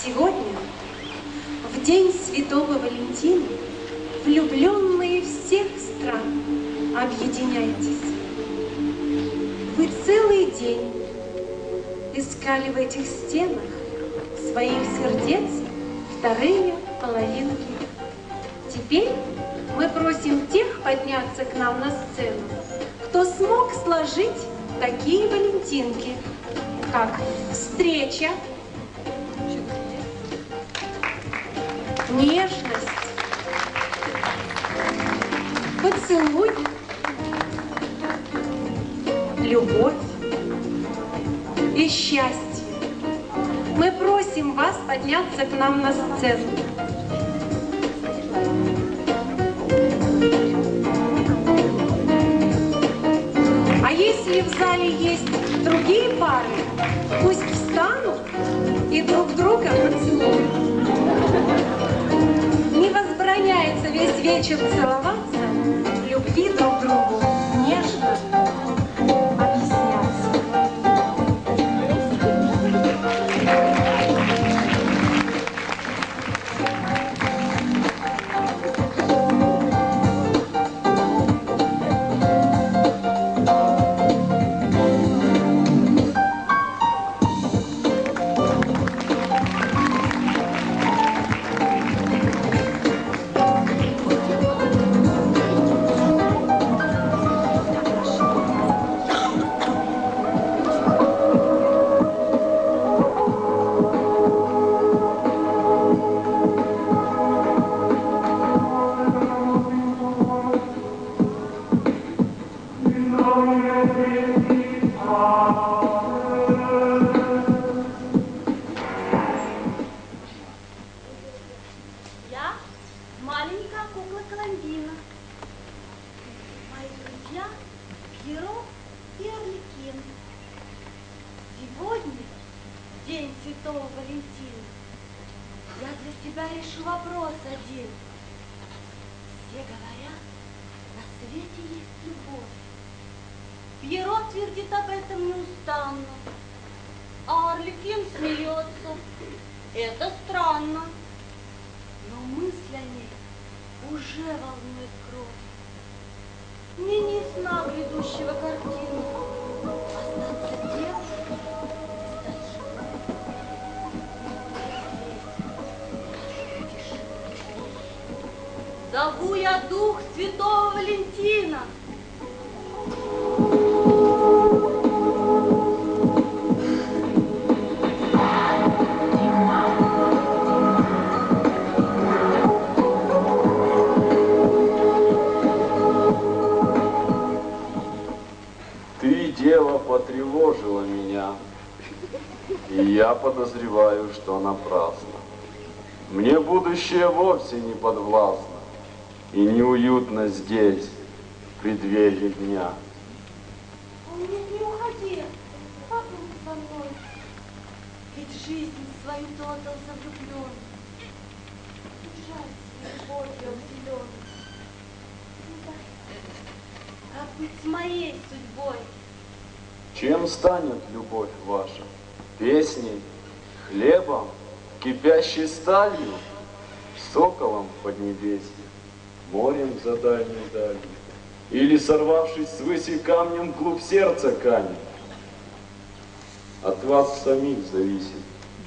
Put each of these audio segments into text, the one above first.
Сегодня, в день Святого Валентина, влюбленные всех стран, объединяйтесь. Вы целый день искали в этих стенах своих сердец вторые половинки. Теперь мы просим тех подняться к нам на сцену, кто смог сложить такие валентинки, как встреча, нежность, поцелуй, любовь и счастье. Мы просим вас подняться к нам на сцену. А если в зале есть другие пары, пусть встанут и друг друга поцелуют. Не возбраняется весь вечер целоваться, в любви друг другу нежно объясняться. Зову я дух Святого Валентина. Ты, дева, потревожила меня, и я подозреваю, что напрасно. Мне будущее вовсе не подвластно, и неуютно здесь, в преддверии дня. Нет, не уходи, побудь со мной, ведь жизнь свою ты отдал за влюбленных. Жаль, любовью обделенных. Как быть с моей судьбой? Чем станет любовь ваша? Песней, хлебом, кипящей сталью, соколом в поднебесье, морем за дальней далью, или, сорвавшись с выси камнем, вглубь сердца канет? От вас самих зависит,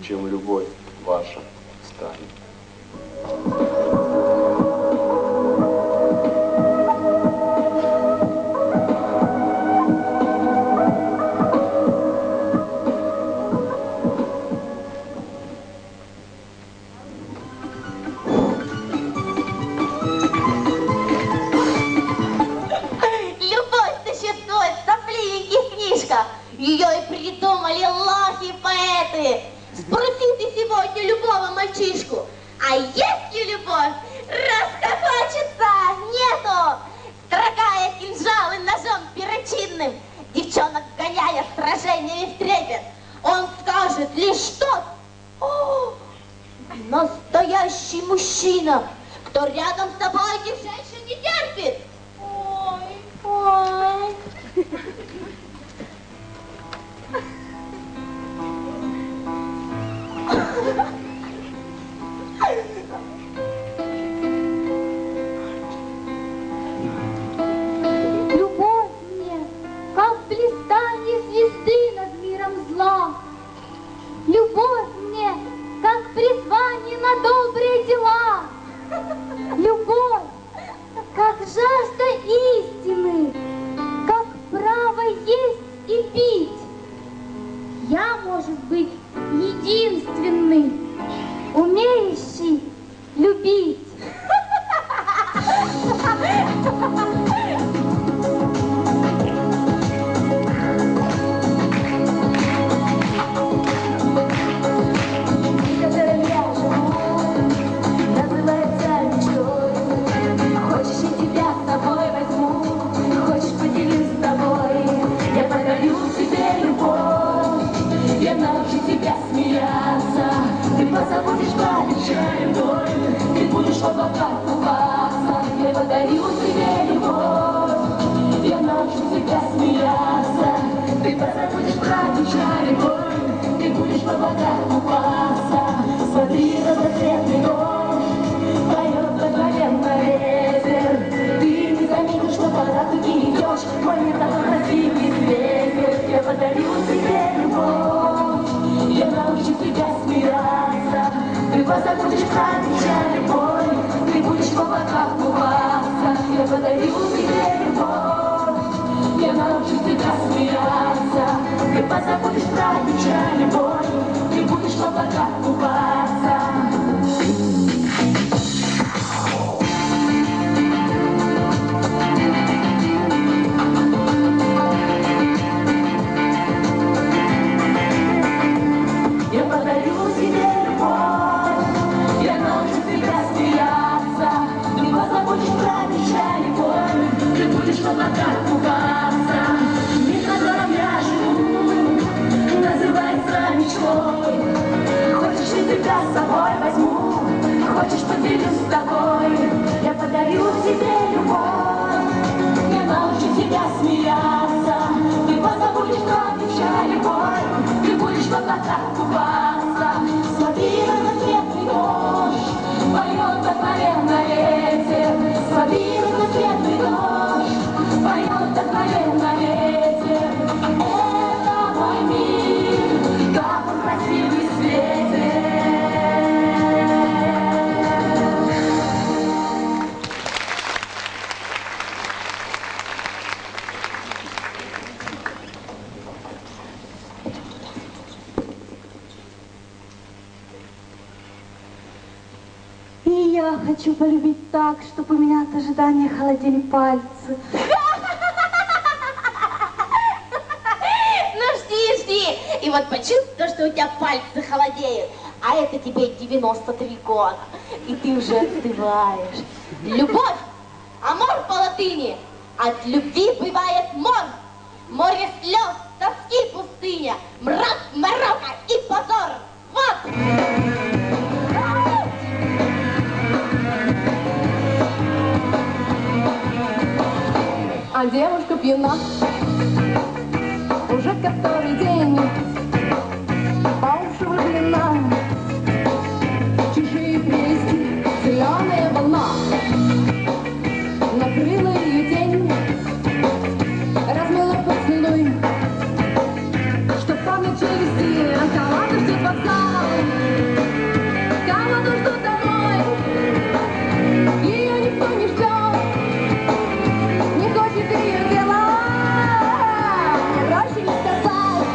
чем любовь ваша станет. Ее и придумали лохи-поэты. Спроси ты сегодня любого мальчишку, а есть ли любовь? Расхохочется! Нету! Строгая кинжалом, ножом перочинным, девчонок гоняя сражениями в трепет, он скажет лишь что? О, настоящий мужчина, кто рядом с тобой этих женщин не терпит. Ой, ой. призвание на добрые дела. Любовь, как жажда истины, как право есть и пить. Я, может быть, единственный, умеющий любить. Забудешь про печаль, боль, ты будешь в облаках купаться. Я подарю тебе любовь, я научу тебя смеяться. Ты позабудешь про печаль, боль, ты будешь в облаках купаться. Смотри, разноцветный дождь поет вдохновенно ветер. Ты не заметишь, что когда ты идешь, мой мир такой красивый светит. Я подарю тебе любовь, я научу тебя смеяться. Ты позабудешь про печаль и боль, ты будешь в облаках купаться. Я подарю тебе любовь, я научу тебя смеяться. Ты позабудешь про печаль и боль, ты будешь в облаках купаться. Я подарю тебе любовь, я научу тебя смеяться. Ты позабудешь про печаль и боль, ты будешь в облаках купаться. Мир, в котором я живу, называется мечтой. Хочешь, я тебя с собой возьму, хочешь, поделюсь с тобой. Я подарю тебе любовь, я научу тебя смеяться. Ты позабудешь про печаль и боль, ты будешь в облаках купаться. Смотри, разноцветный дождь поет вдохновенно ветер. Смотри, разноцветный дождь поет вдохновенно ветер. Это мой мир, как он красивый светит. И я хочу полюбить так, чтобы у меня от ожидания холодели пальцы. Ну жди. И вот почувствуй, что у тебя пальцы холодеют. А это тебе 93 года. И ты уже остываешь. Любовь, амор по латыни. От любви бывает мор. Море слез, тоски пустыня. Мрак, морока и позор. Вот! А девушка пьяна уже который день, по уши влюблена, чужие прелести, зеленая волна накрыла ее тень, размыла поцелуй, что память челюсти, кого-то ждет вокзал, кого-то ждут домой, ее никто не ждет. Не хочет ее дела, мне проще не сказать,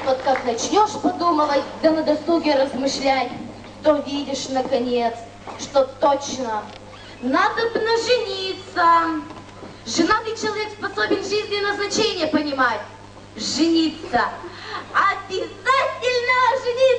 Вот как начнешь подумывать, да на досуге размышлять, то видишь, наконец, что точно надо бы жениться. Женатый человек способен жизни и назначение понимать. Жениться. Обязательно жениться!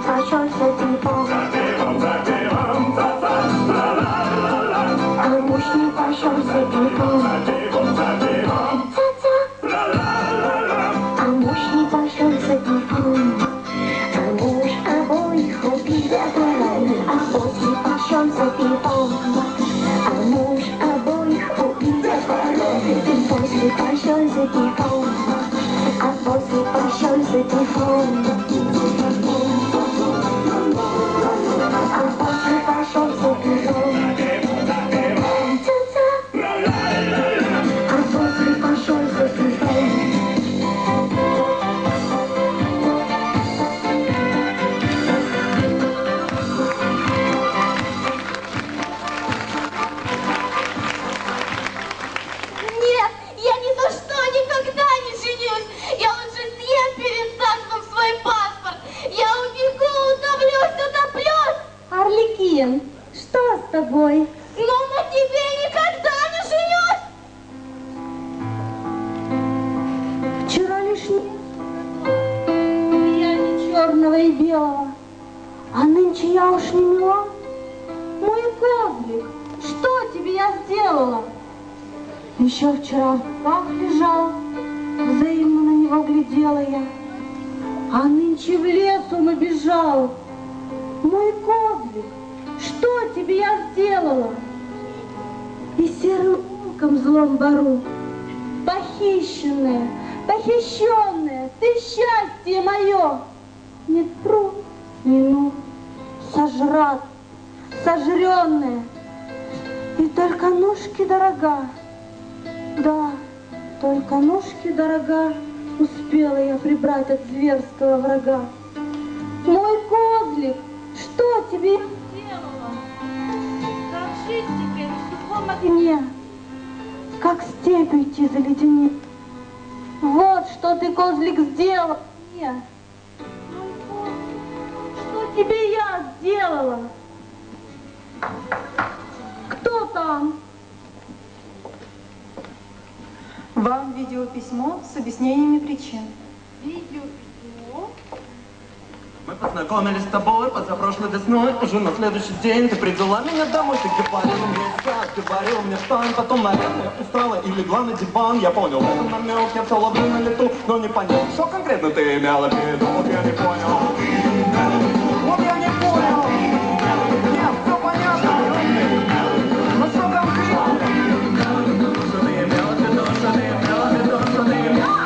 Пошел за пивом, телефон, а после пошел за телефон. А после пошел за телефон. А после пошел за телефон. Нет, я ни за что никогда не женюсь. Я лучше съем перед ЗАГСом свой паспорт. Я убегу, утоплюсь. Арлекин, что с тобой? Но на тебе никогда не женюсь. Вчера лишь я не черного и белого, а нынче я уж не мила. Мой козлик, что тебе я сделала? Еще вчера в руках лежал, взаимно на него глядела я, а нынче в лес он убежал. Мой козлик, что тебе я сделала? И серым волком злом бору, похищенная, похищенная, ты счастье мое. Не труд, не ну, сожрат, сожренная, и только ножки дорога. Да, только ножки дорога успела я прибрать от зверского врага. Мой козлик, что тебе я сделала? Как жить теперь в сухом огне, как степь уйти заледенеть. Вот что ты, козлик, сделал мне. Мой козлик, что тебе я сделала? Кто там? Вам видеописьмо с объяснениями причин. Видеописьмо? Мы познакомились с тобой позапрошлой весной. Уже на следующий день ты привела меня домой. Ты говорила мне искать, говорила мне встань. Потом, наверное, устала и легла на диван. Я понял, это намек, я все ловлю на лету, но не понял, что конкретно ты имела в виду. Вот я не понял. Вот я не понял. Нет, все понятно. Но что конкретно? Что ты имела в виду, что ты имела в виду, что ты имела?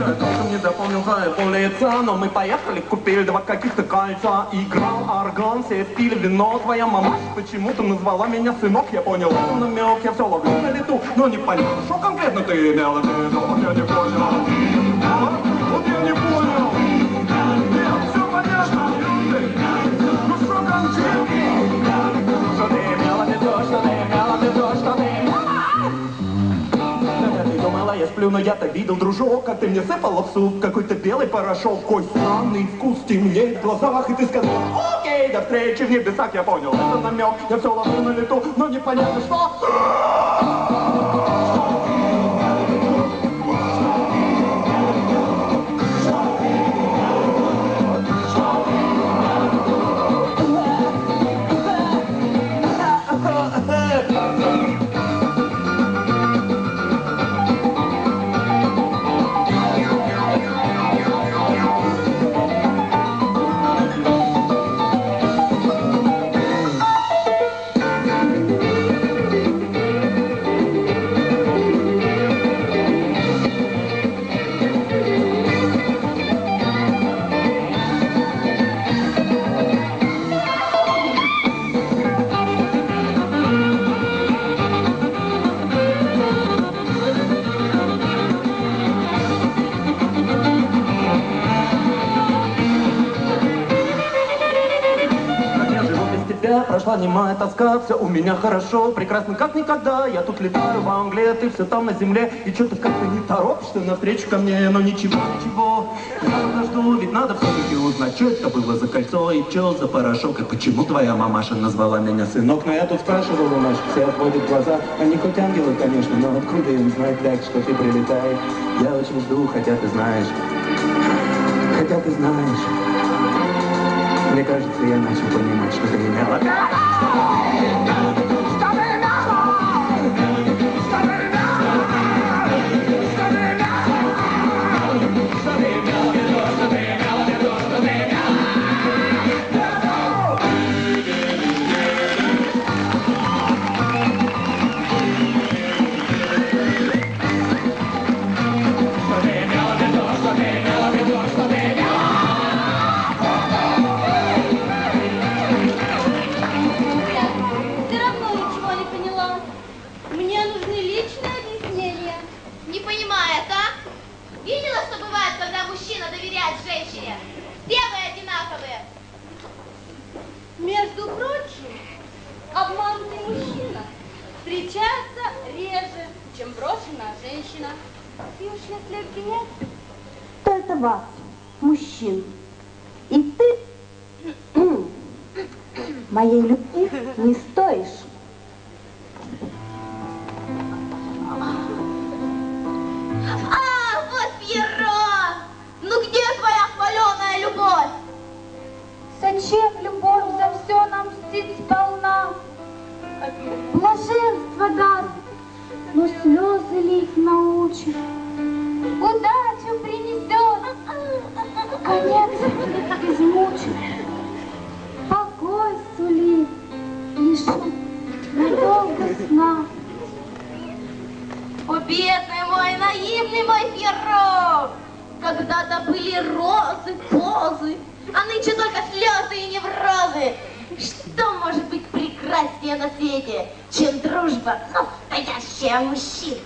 Я толком не запомнил твое пол-лица, но мы поехали, купили два каких-то кольца. Играл орган, все пили вино. Твоя мама почему-то назвала меня сынок. Я понял, это намек, я все ловлю на лету, но не понятно, что конкретно ты имела в виду. Вот я не понял. Вот я не понял. Нет, все понятно. Ну что конкретно? Что ты имела в виду, что ты имела в виду, что ты имела? Ты думала, я сплю, но я-то видел, дружок, как ты мне сыпала в суп какой-то белый порошок. Какой странный вкус темнеет в глазах, и ты сказала: окей, до встречи в небесах. Я понял, это намек, я все ловлю на лету, но непонятно что. Прошла немая тоска, все у меня хорошо, прекрасно как никогда. Я тут летаю в Англии, ты все там на земле. И что-то как-то не торопишься навстречу ко мне. Но ничего, ничего, я подожду, ведь надо все-таки узнать, что это было за кольцо и что за порошок. И почему твоя мамаша назвала меня сынок? Но я тут спрашивал у наших, все отводят глаза. Они хоть ангелы, конечно, но откуда им знать, Ляг, что ты прилетаешь? Я очень жду, хотя ты знаешь. Хотя ты знаешь. Мне кажется, я начал понимать, что ты имела. встречаются реже, чем брошенная женщина. И уж если обвинять, То это вас, мужчин. И ты моей любви не стоишь. А, вот Пьеро! Ну где твоя хваленая любовь? Зачем любовь за все нам мстит сполна? Блаженство даст, но слезы лить научит. Удачу принесет, конец измучит. Покой сулит, лишит надолго сна. О, бедный мой, наивный мой Пьеро! Когда-то были розы, позы, а нынче только слезы и неврозы. Что может быть прекраснее на свете, чем дружба настоящая мужчин?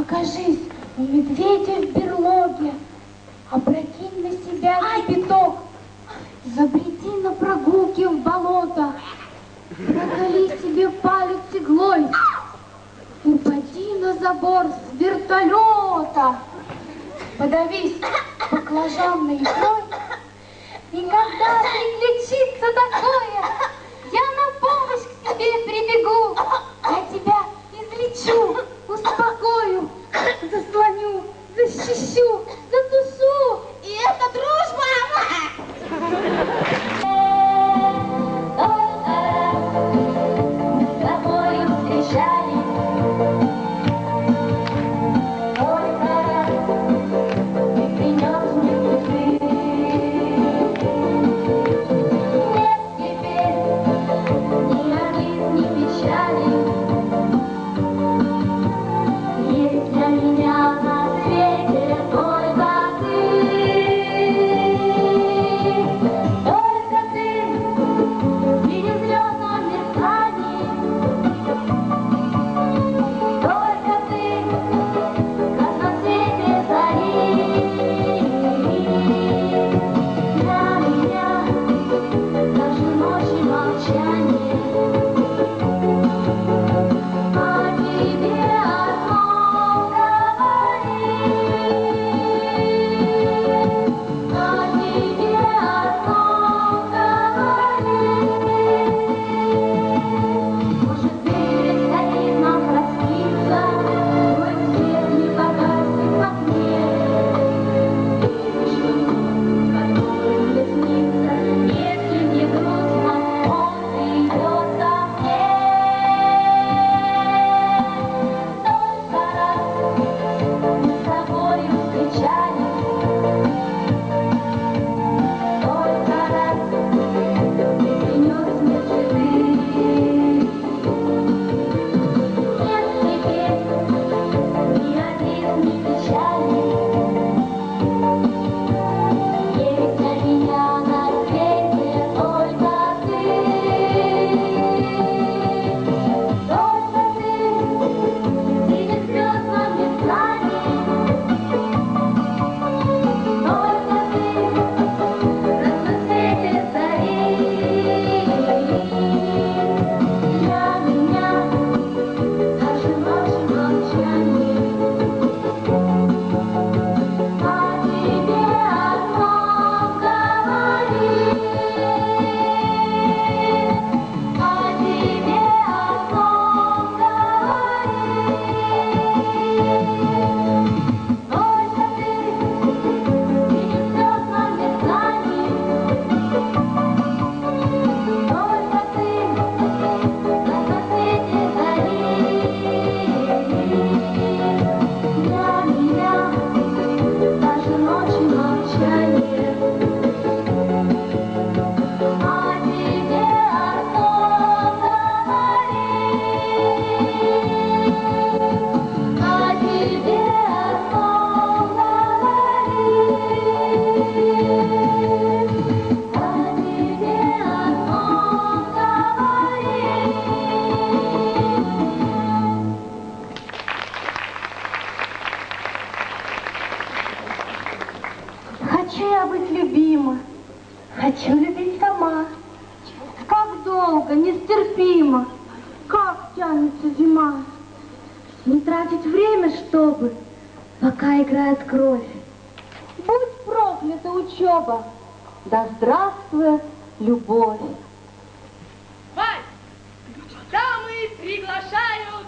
Окажись у медведя в берлоге, опрокинь на себя кипяток, забреди на прогулке в болото, проколи себе палец иглой, упади на забор с вертолета, подавись баклажанной икрой, и когда приключится такое, я на помощь к тебе прибегу, я тебя излечу, успокою, заслоню, защищу, затушу. И это дружба! С тобой встречались, только ты принес мне цветы. Нет теперь ни обид, ни печали. Есть для меня на свете только ты. Только ты в звездном мерцании. Только ты в красном свете зари. Для меня даже ночи молчание. О тебе одном говори. О тебе одном говори. Может, перестает нам проститься, твой свет не погаснет в окне. Видишь луну, которая мне снится, если мне грустно, он придет ко мне. Только раз мы с тобою встречались, только раз ты принес мне цветы. Нет теперь ни обид, ни печали. Есть для меня на свете только ты. Только ты в синем звездном мерцании. Только ты в красном свете зари. Для меня даже ночи молчание. О тебе одном говори. О тебе одном говори. Только ты в синем звездном мерцании. Только ты в красном свете зари. Для меня даже ночи молчание. О тебе одном говори. О тебе одном говори. О тебе одном говори. Хочу я быть любима, хочу любить сама. Как долго, нестерпимо, как тянется зима. Не тратить время, чтобы, пока играет кровь. Будь проклята учеба, да здравствует любовь. Вань, дамы приглашают.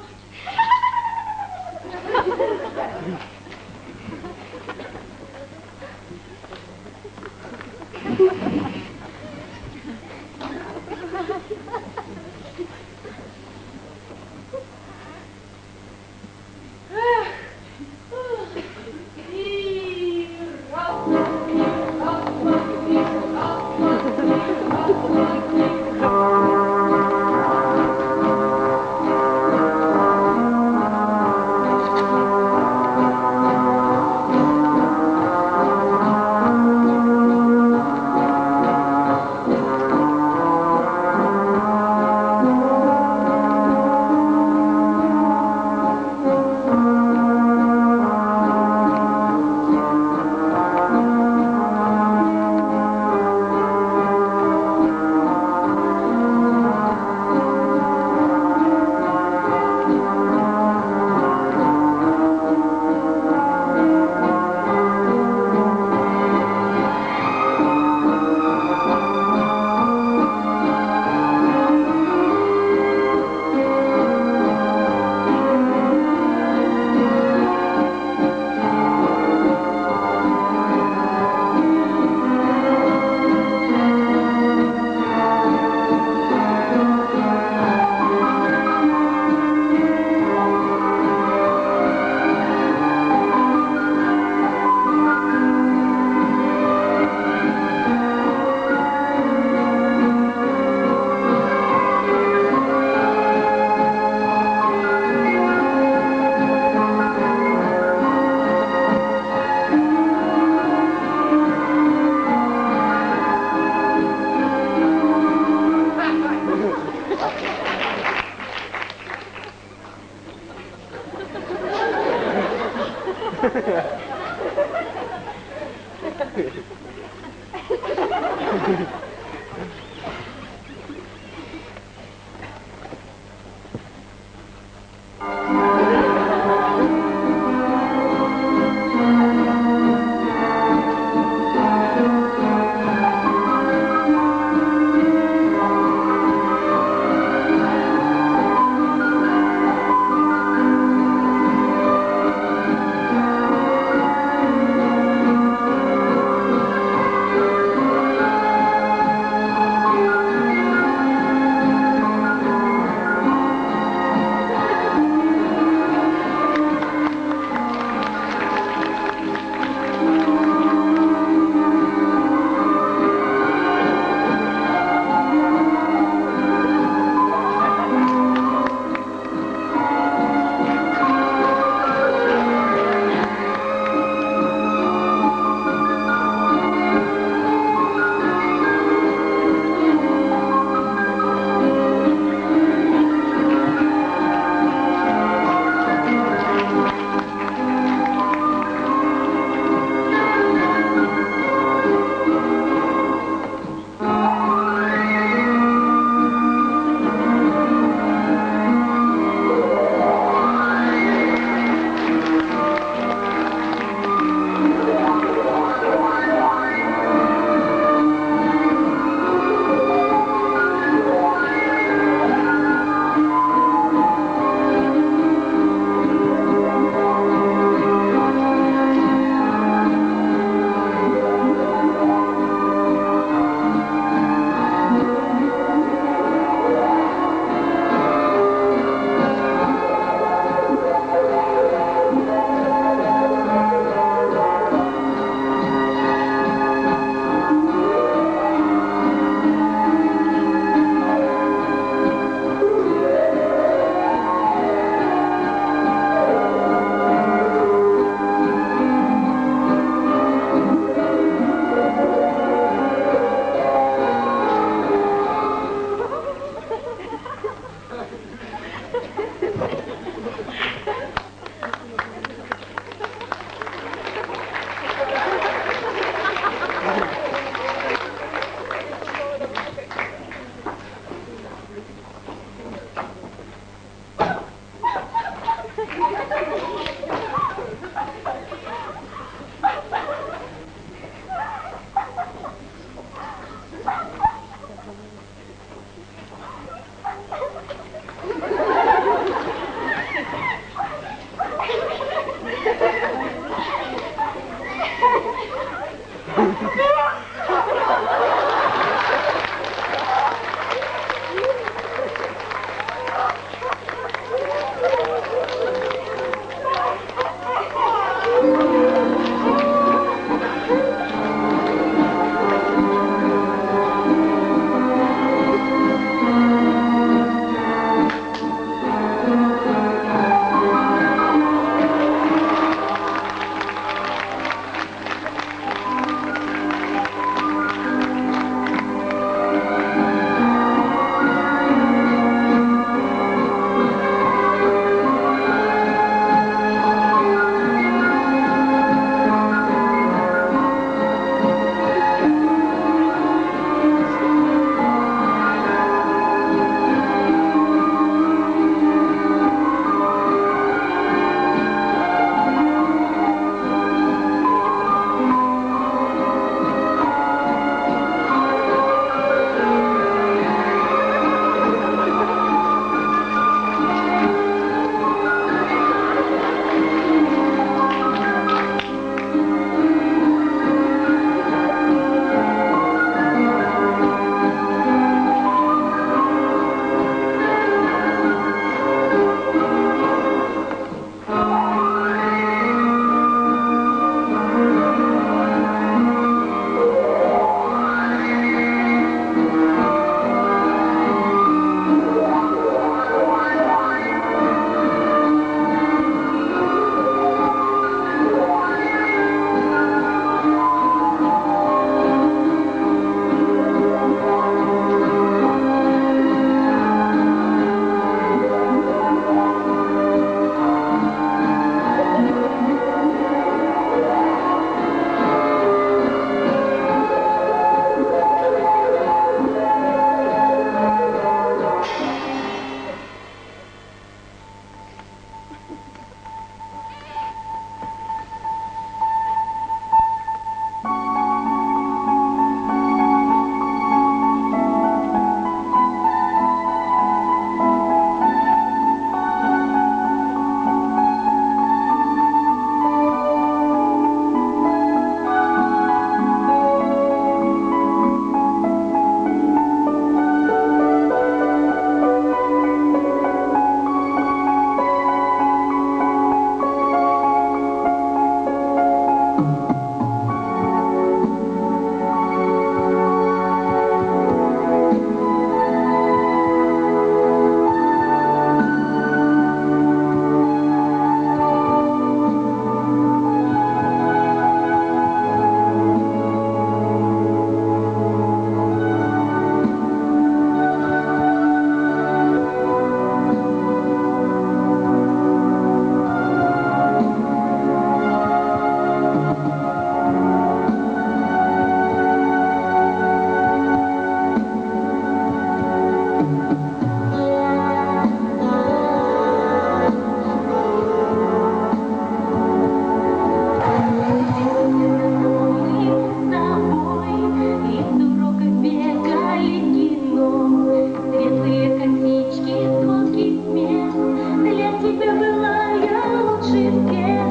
тебе была я лучше всех.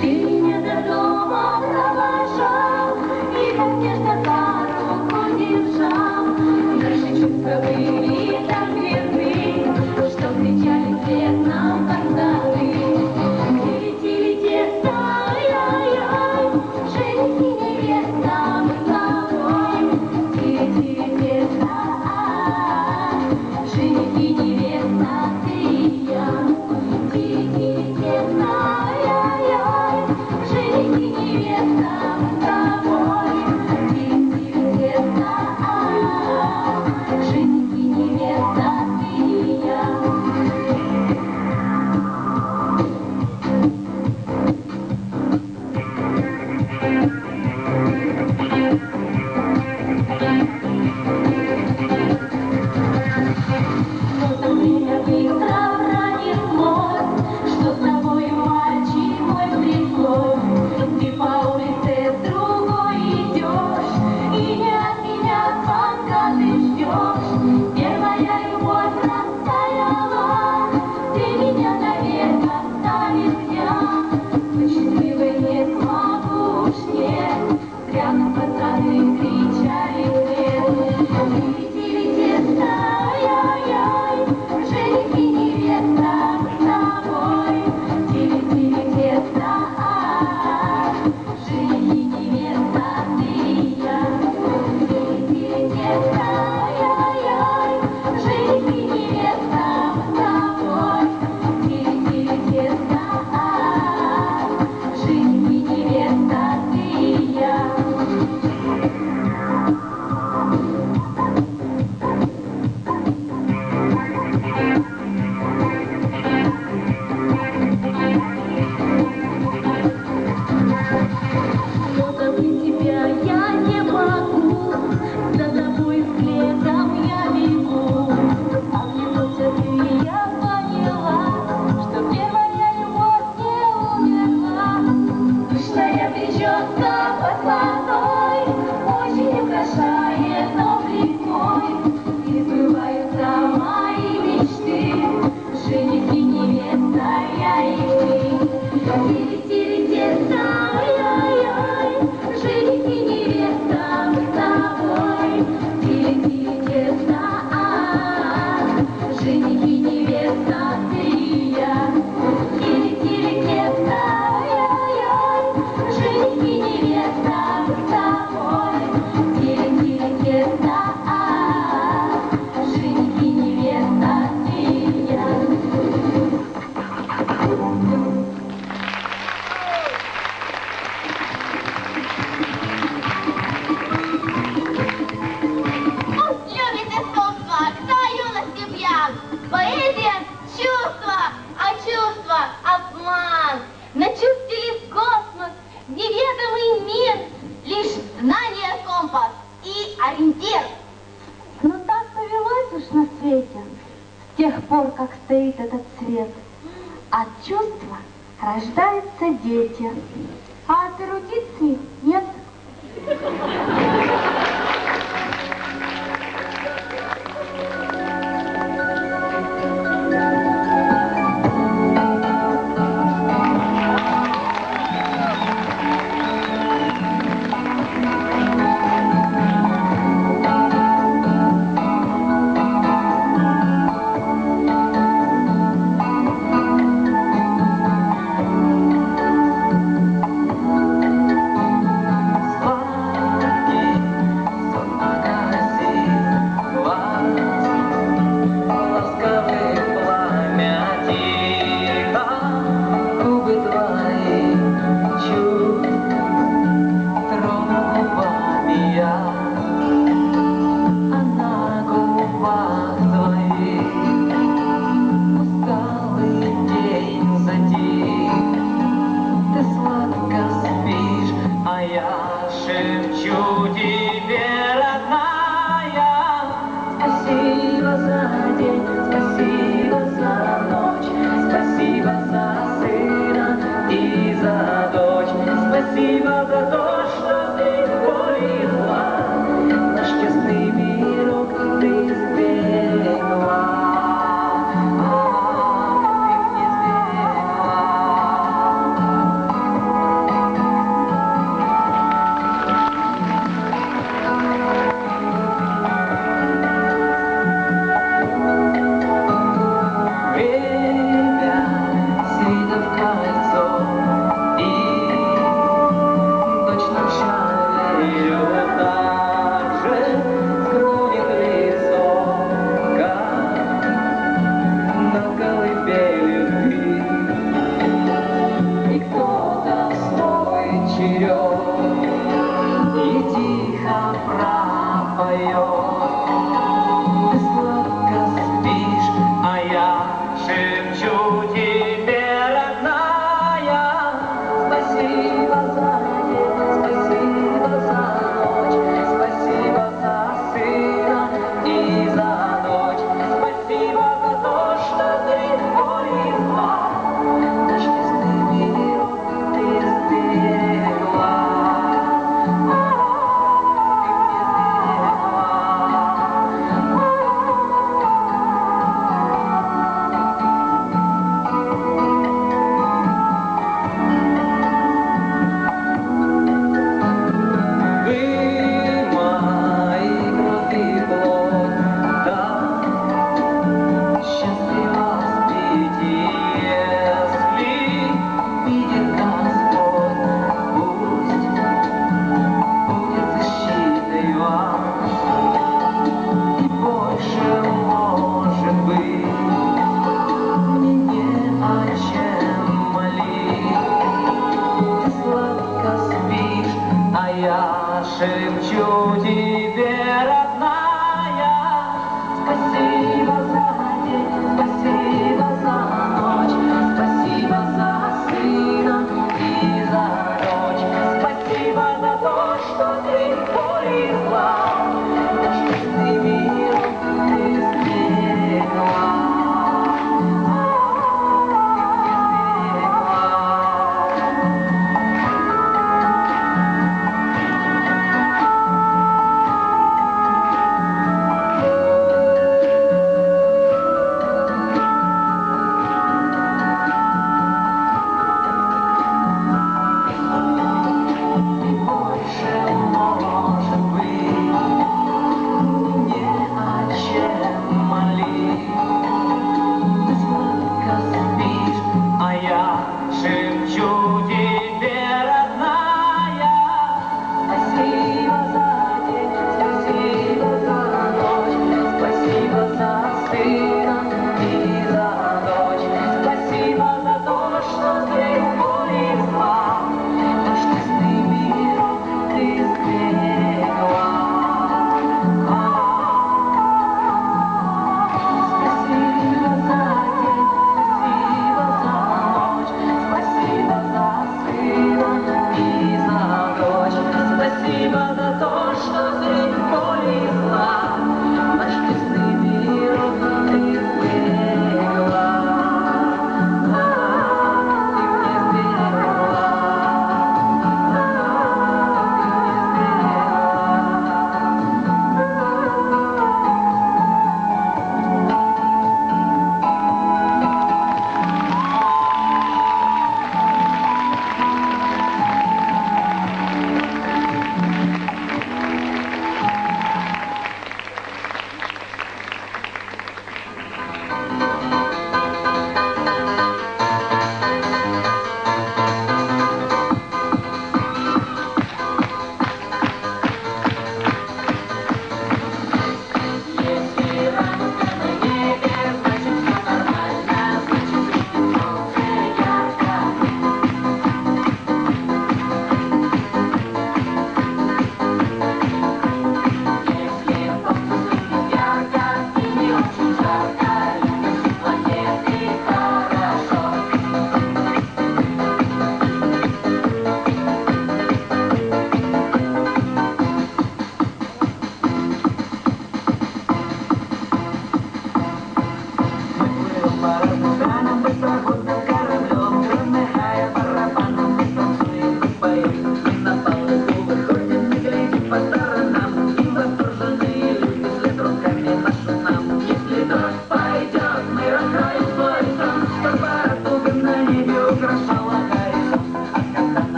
Ты меня до дома провожал и как нежно за руку держал. Наши чувства были так верны, что встречали всех нам фонтаны. Где летели те ай-яй-яй, жених и невеста мы с тобой. Где летели те ай-яй, жених и невеста ты и я. Где летели те ай-яй-яй, жених и невеста мы с тобой. Где летели те ай-яй, жених и невеста ты и я. Что-то время быстро пронеслось, что с тобой, мальчик мой, стряслось. Ты по улице с другой идешь, и не от меня звонка ты ждешь. Первая любовь растаяла, ты меня навек оставил я. Быть счастливой не смогу уж нет, зря нам пацаны кричали вслед. Лети, ай-яй-яй, жених и невеста мы с тобой. Лети, ай, жених и невеста ты и я. Лети, ай-яй-яй, жених и невеста мы с тобой. Лети, ай, жених и невеста ты и я. Но забыть тебя я не могу, за тобой следом я бегу. Оглянулся ты, и я поняла, что первая любовь не умерла. Пышная прическа под водой очень украшает облик мой. И сбываются мои мечты, жених и невеста, я и ты. Тили-тили-те, ай-яй-яй, жених и невеста мы с тобой. Тили-тили-те, ай, жених и невеста ты и я. Тили-тили-те, ай-яй-яй, жених и невеста мы с тобой. Тили-тили-те, ай, жених и невеста ты и я. Любит искусство, кто юностью пьян. Поэзия — чувство, а чувство — обман. На чувстве лишь космос, неведомый мир, лишь знание — компас и ориентир. Но так повелось уж на свете, с тех пор, как стоит этот свет. От чувства рождаются дети, а от эрудиции нет. Спать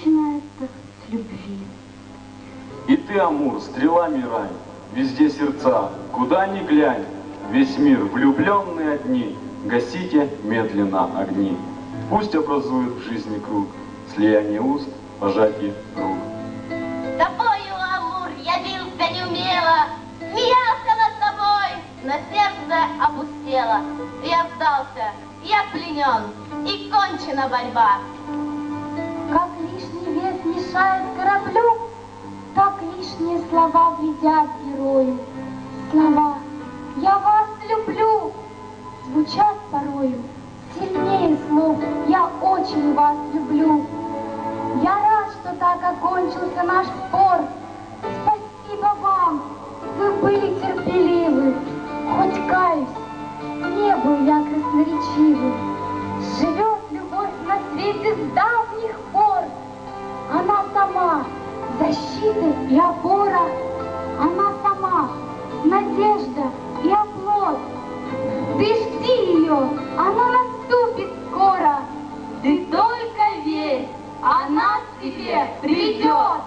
начинается с любви. И ты, Амур, стрелами рань, везде сердца, куда ни глянь, весь мир влюбленные одни, гасите медленно огни. Пусть образует в жизни круг, слияние уст, пожатие рук. С тобою, Амур, я бился неумело, смеялся над тобой, но сердце опустело. Я сдался, я пленен, и кончена борьба. Как лишний вес мешает кораблю, так лишние слова вредят герою. Слова «Я вас люблю» звучат порою сильнее слов «Я очень вас люблю». Я рад, что так окончился наш спор. Спасибо вам, вы были терпеливы. Хоть каюсь, не был я красноречивым. Живет любовь на свете с давних пор. Она сама защита и опора. Она сама надежда и оплот. Ты жди ее, она наступит скоро. Ты только верь, она к тебе придет.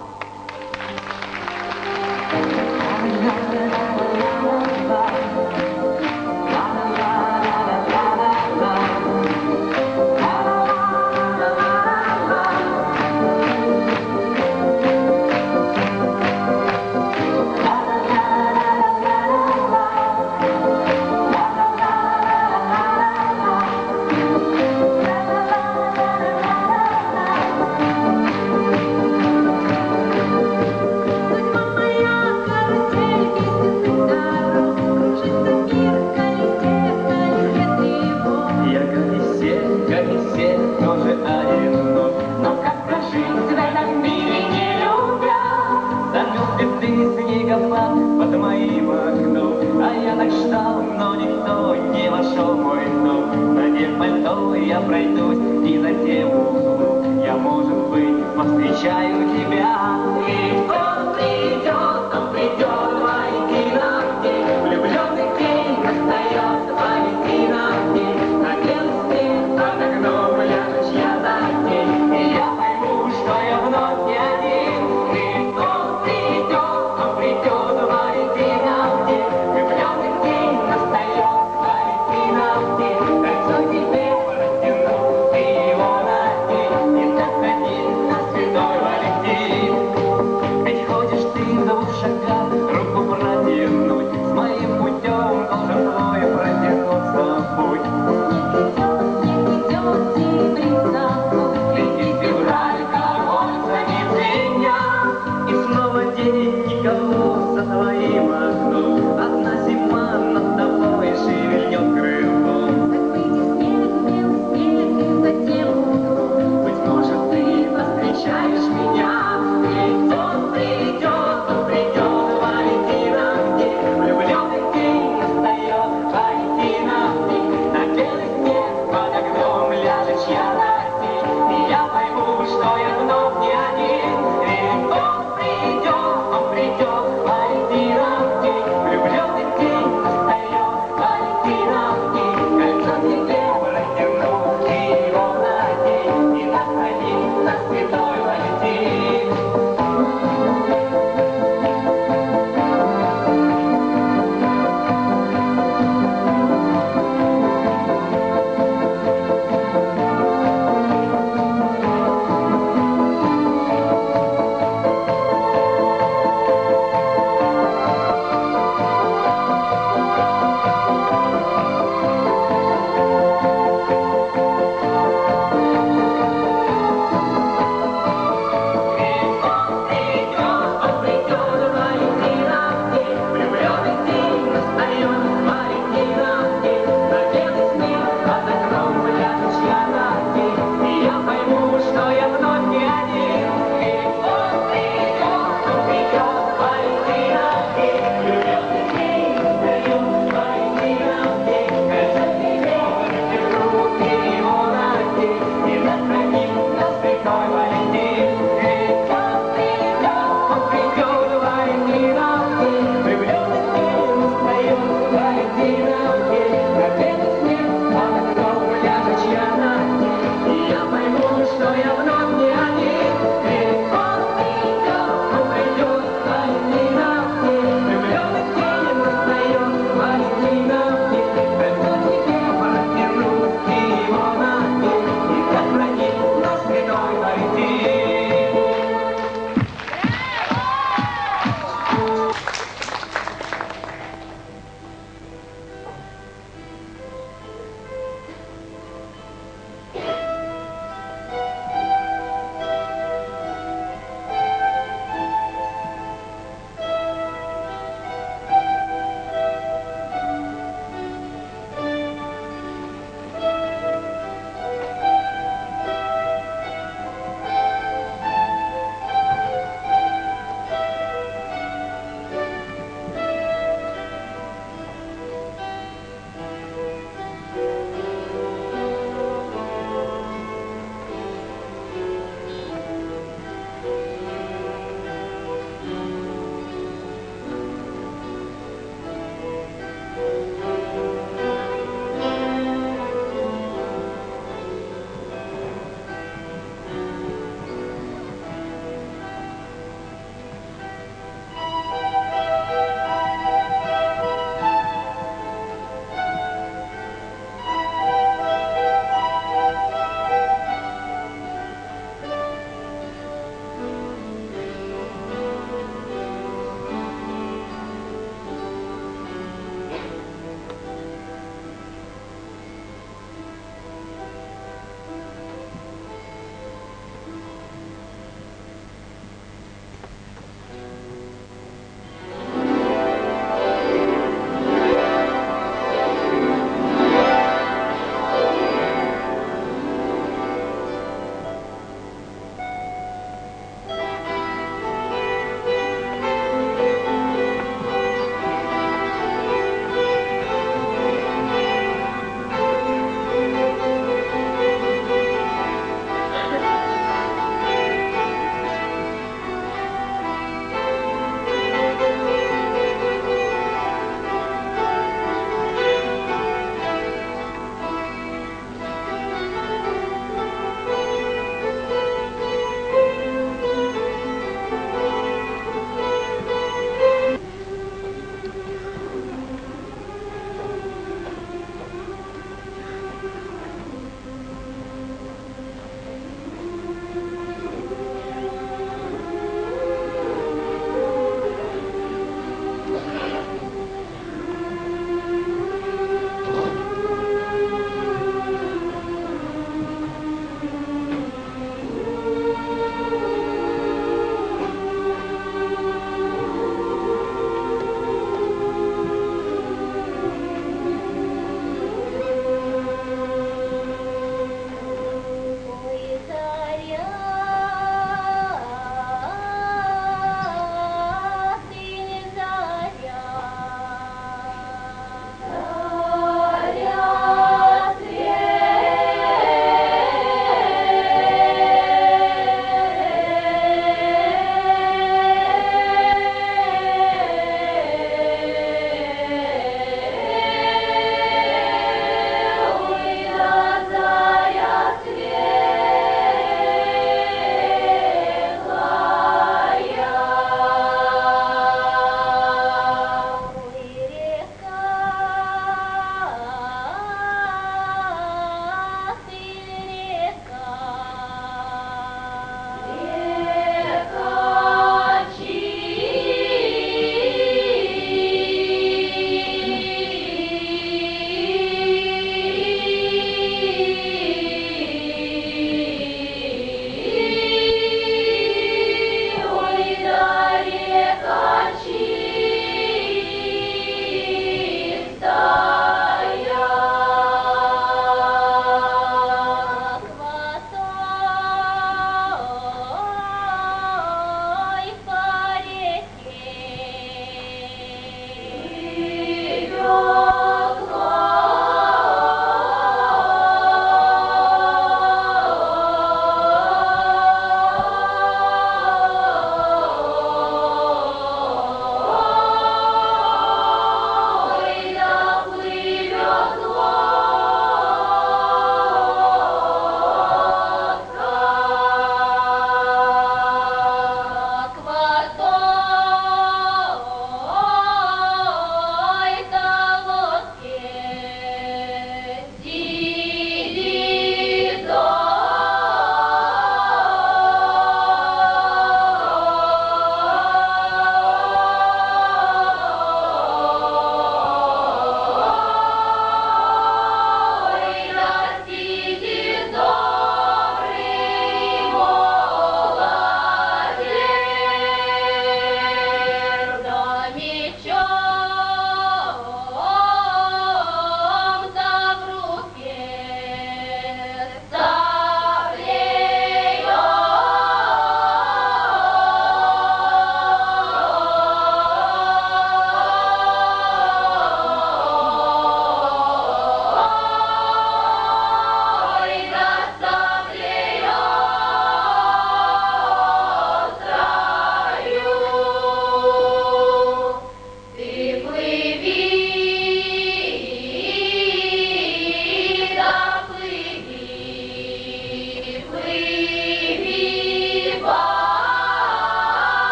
Под моим окном, а я так ждал, но никто не вошел в мой дом. Надев пальто, я пройдусь, и затем уснул. Я, может быть, повстречаю тебя. Ведь он придет, Валентина в день. Влюбленный день настает, Валентина в день. На белый снег под окном ляжет чья-то тень. И я пойму, что я вновь не один. Ведь он придет, Валентина в день. Влюбленный день настает, Валентина в день. Кольцо тебе протяну, ты его надень. Не заходи на святой Валентин. Ведь ходишь ты в двух шагах, руку протянуть. С моим путем должен твой протянуться путь. Снег идет, серебрится, летит февраль, огонь ценит меня. И снова день никого за твоим окном. Одна зима над тобой шевельнет крылом. Так выйди снег, белый снег, и затем утром. Быть может, ты повстречаешь меня. Ведь он придет, Валентина в день. Влюбленный день настает, Валентина в день. На белый снег под окном ляжет чья-то тень. И я пойму, что я вновь не один. Ведь он придет, Валентина в день. Влюбленный день настает, Валентина в день. Кольцо тебе протяну, ты его надень. И заходи на святой Валентин.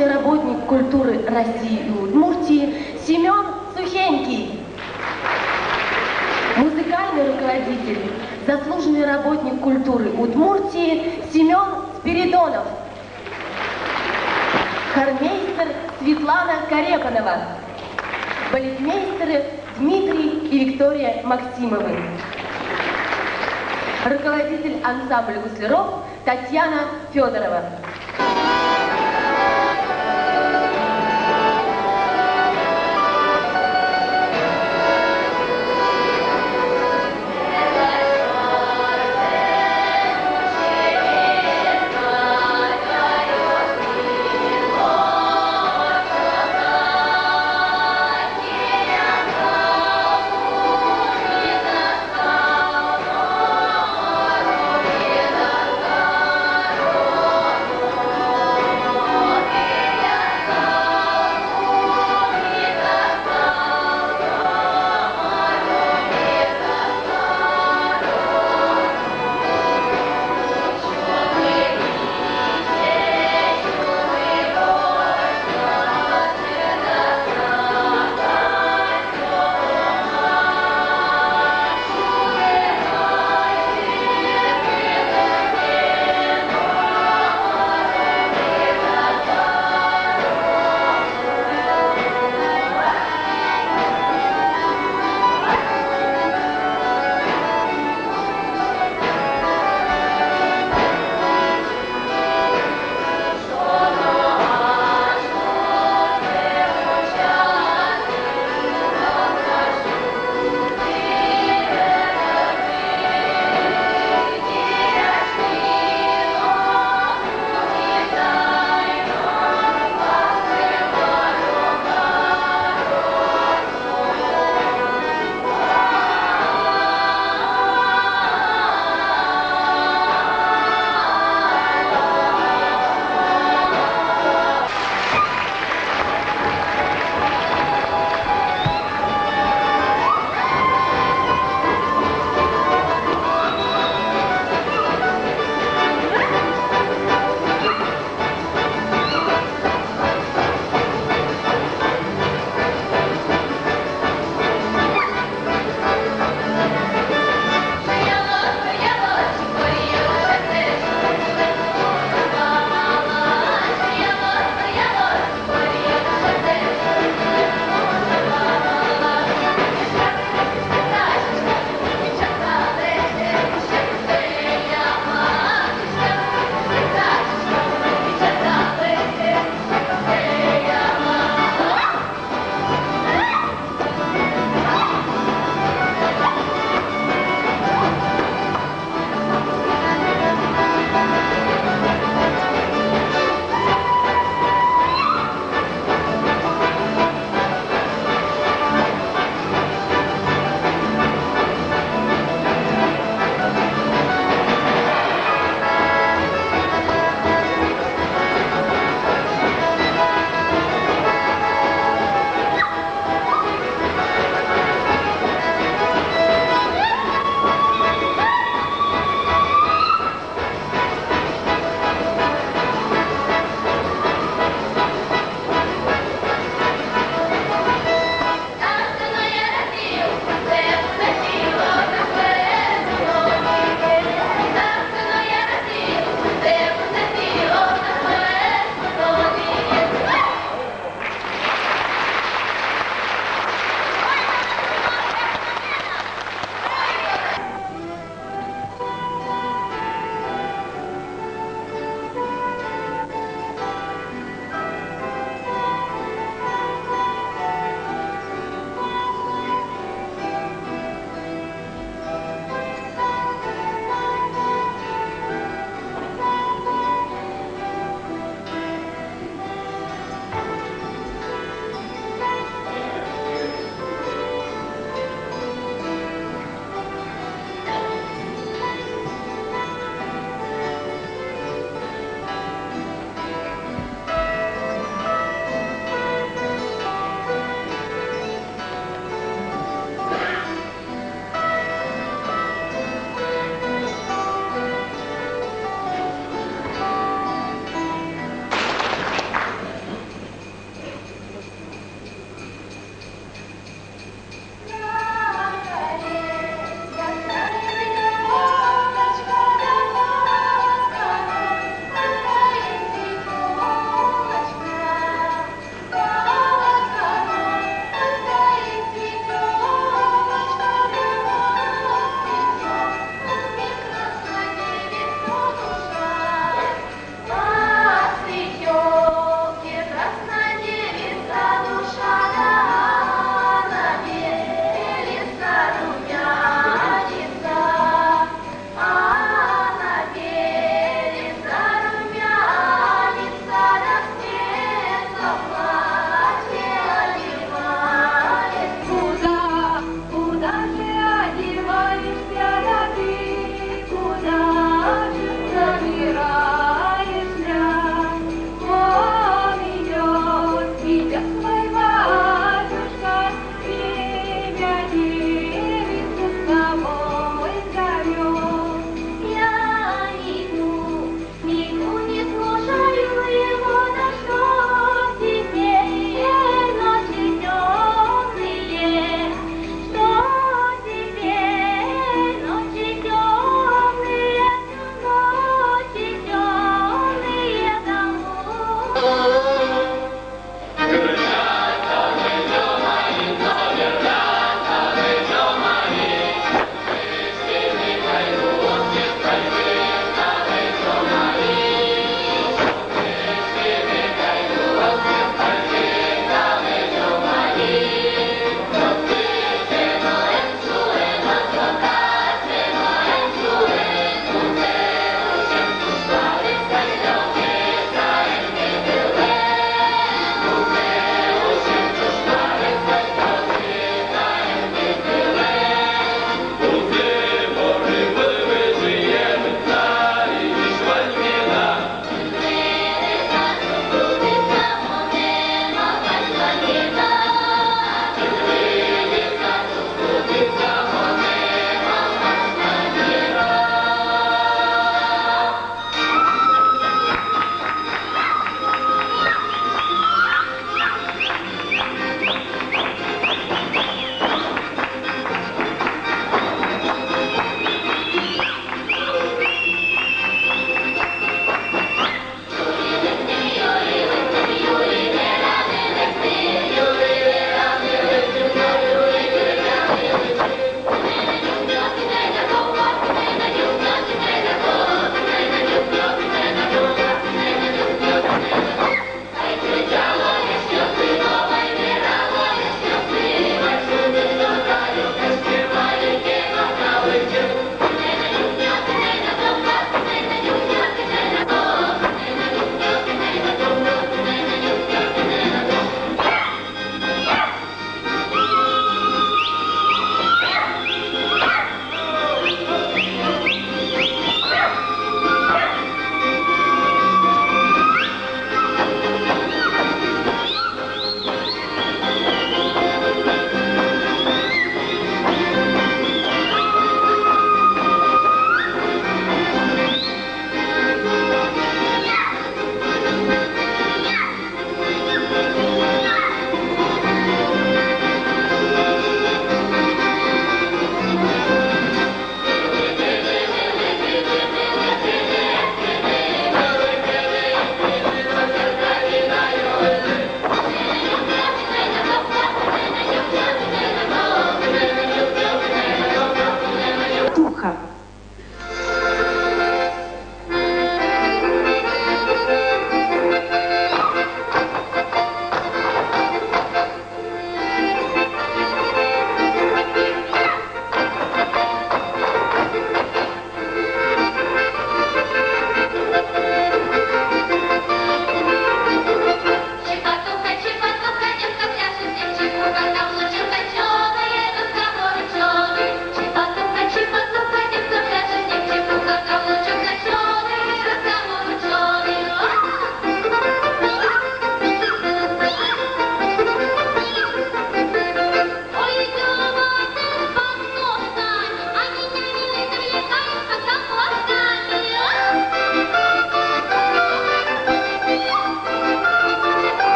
заслуженный работник культуры России и Удмуртии Семен Сухенький. Музыкальный руководитель, заслуженный работник культуры Удмуртии Семен Спиридонов. Хормейстер Светлана Карепанова. Балетмейстеры Дмитрий и Виктория Максимовы. Руководитель ансамбля гусляров Татьяна Федорова.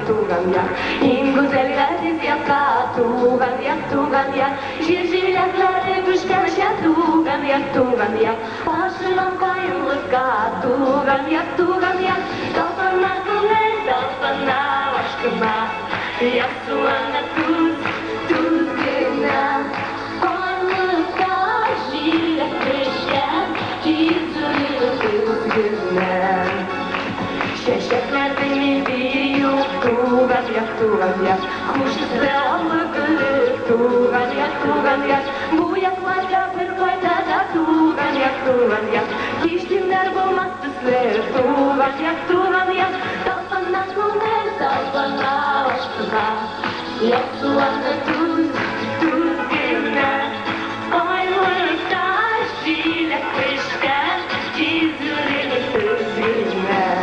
туган я. Ингүзэл газиз яка туган я. Жиржиляклары бүшкәнчә туган я. Ашынан кайынлыкка туган я. Талпана күңел, талпана ашкына. Ясуана туз гына. Кайынлыкка жиләк төшкән, кизүле туз гына. Çeşeklerde miydi yok tuğan yak Kuştu allıklı tuğan yak Bu yaklarda bir koyda da tuğan yak Kiştimler bulmaz tüsler tuğan yak Talpana kumer talpana aşkına Yak suanı tuz gına Aylıkta şilek kışken Çizüleni tuz gına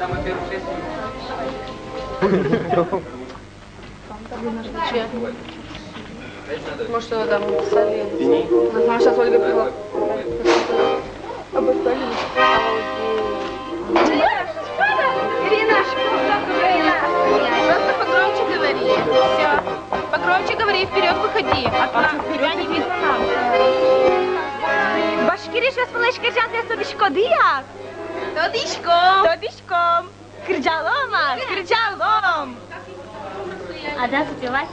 Самые первые 6 Может, она там написали. Сейчас Ольга пила. Ирина, просто погромче говори. Все. Погромче говори, вперед выходи. От нас тебя не видно нам. Башкириш весмалышкыржан тестобишко дияк. Тодишком. Тодишком. Кырджалома. Кырджалом. А да, запивать?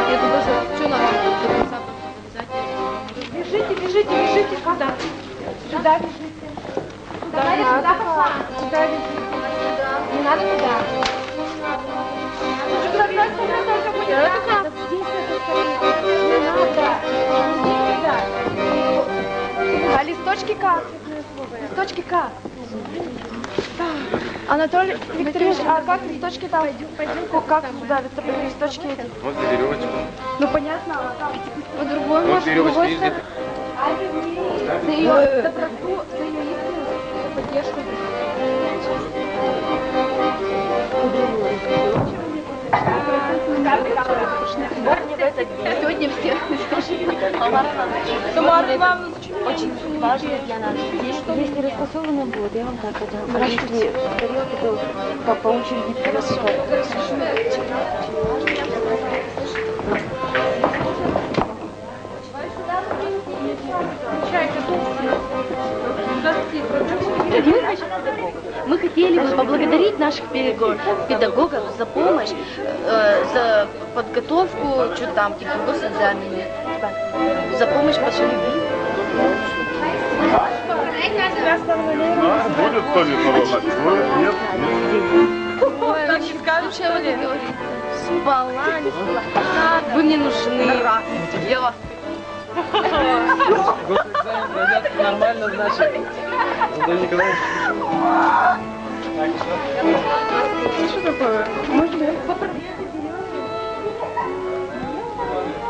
Я тут даже, что надо? Бежите, бежите, бежите сюда. Сюда бежите. Давай сюда пошла. Сюда бежите. Не надо туда. Сюда, сюда, сюда, только будет. Здесь это скорее. Не надо. Сюда. А листочки как? Листочки как? Анатолий Викторович, а как листочки там? Пойдем, как сюда? Листочки эти. Вот за веревочку. Ну понятно, а по-другому Вот может, с веревочка другой есть стороны. За ее доброту, за ее искренность, поддержку. Сегодня все. Тамара Ивановна, Очень важно для нас. Если распасовано будет, я вам так отдам. А если тарелки, то по очереди пересыпать. Мы хотели бы поблагодарить наших педагогов за помощь, за подготовку, что там, типа госэкзамены, за помощь по-любви. Будет кто-нибудь помогать? Нет? Ой, не скажешь, что ли? Спала, не спала. Вы мне нужны. Я вас... Госэкзамен пройдет нормально, значит. Анатолий Николаевич. что такое? Можно попросить?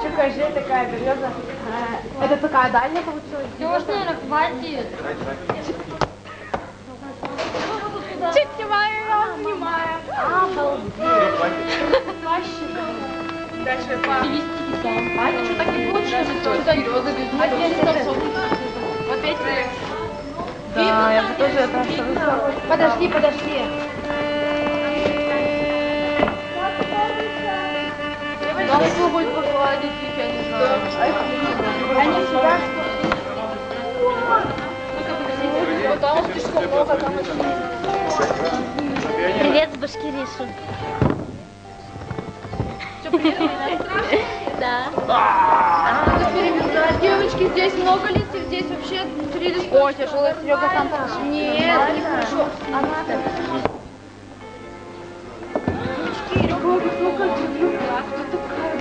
Что, кажи, такая береза? Это такая дальняя получилась? Можно, наверное, хватит. Чуть снимаю, я снимаю. Дальше по... А это что, так не будет, что ли? Береза без Опять Да, я бы тоже это Подожди, подожди. Надо было будет погладить их, я не знаю. Они сюда, Вот там вот слишком много, там очень... Привет с Башкиришу. Что, приехали? Да. Надо перевязать. Девочки, здесь много листьев, здесь вообще 3 листочка. Ой, тяжелый Серега сам. Нет, не хорошо. А надо.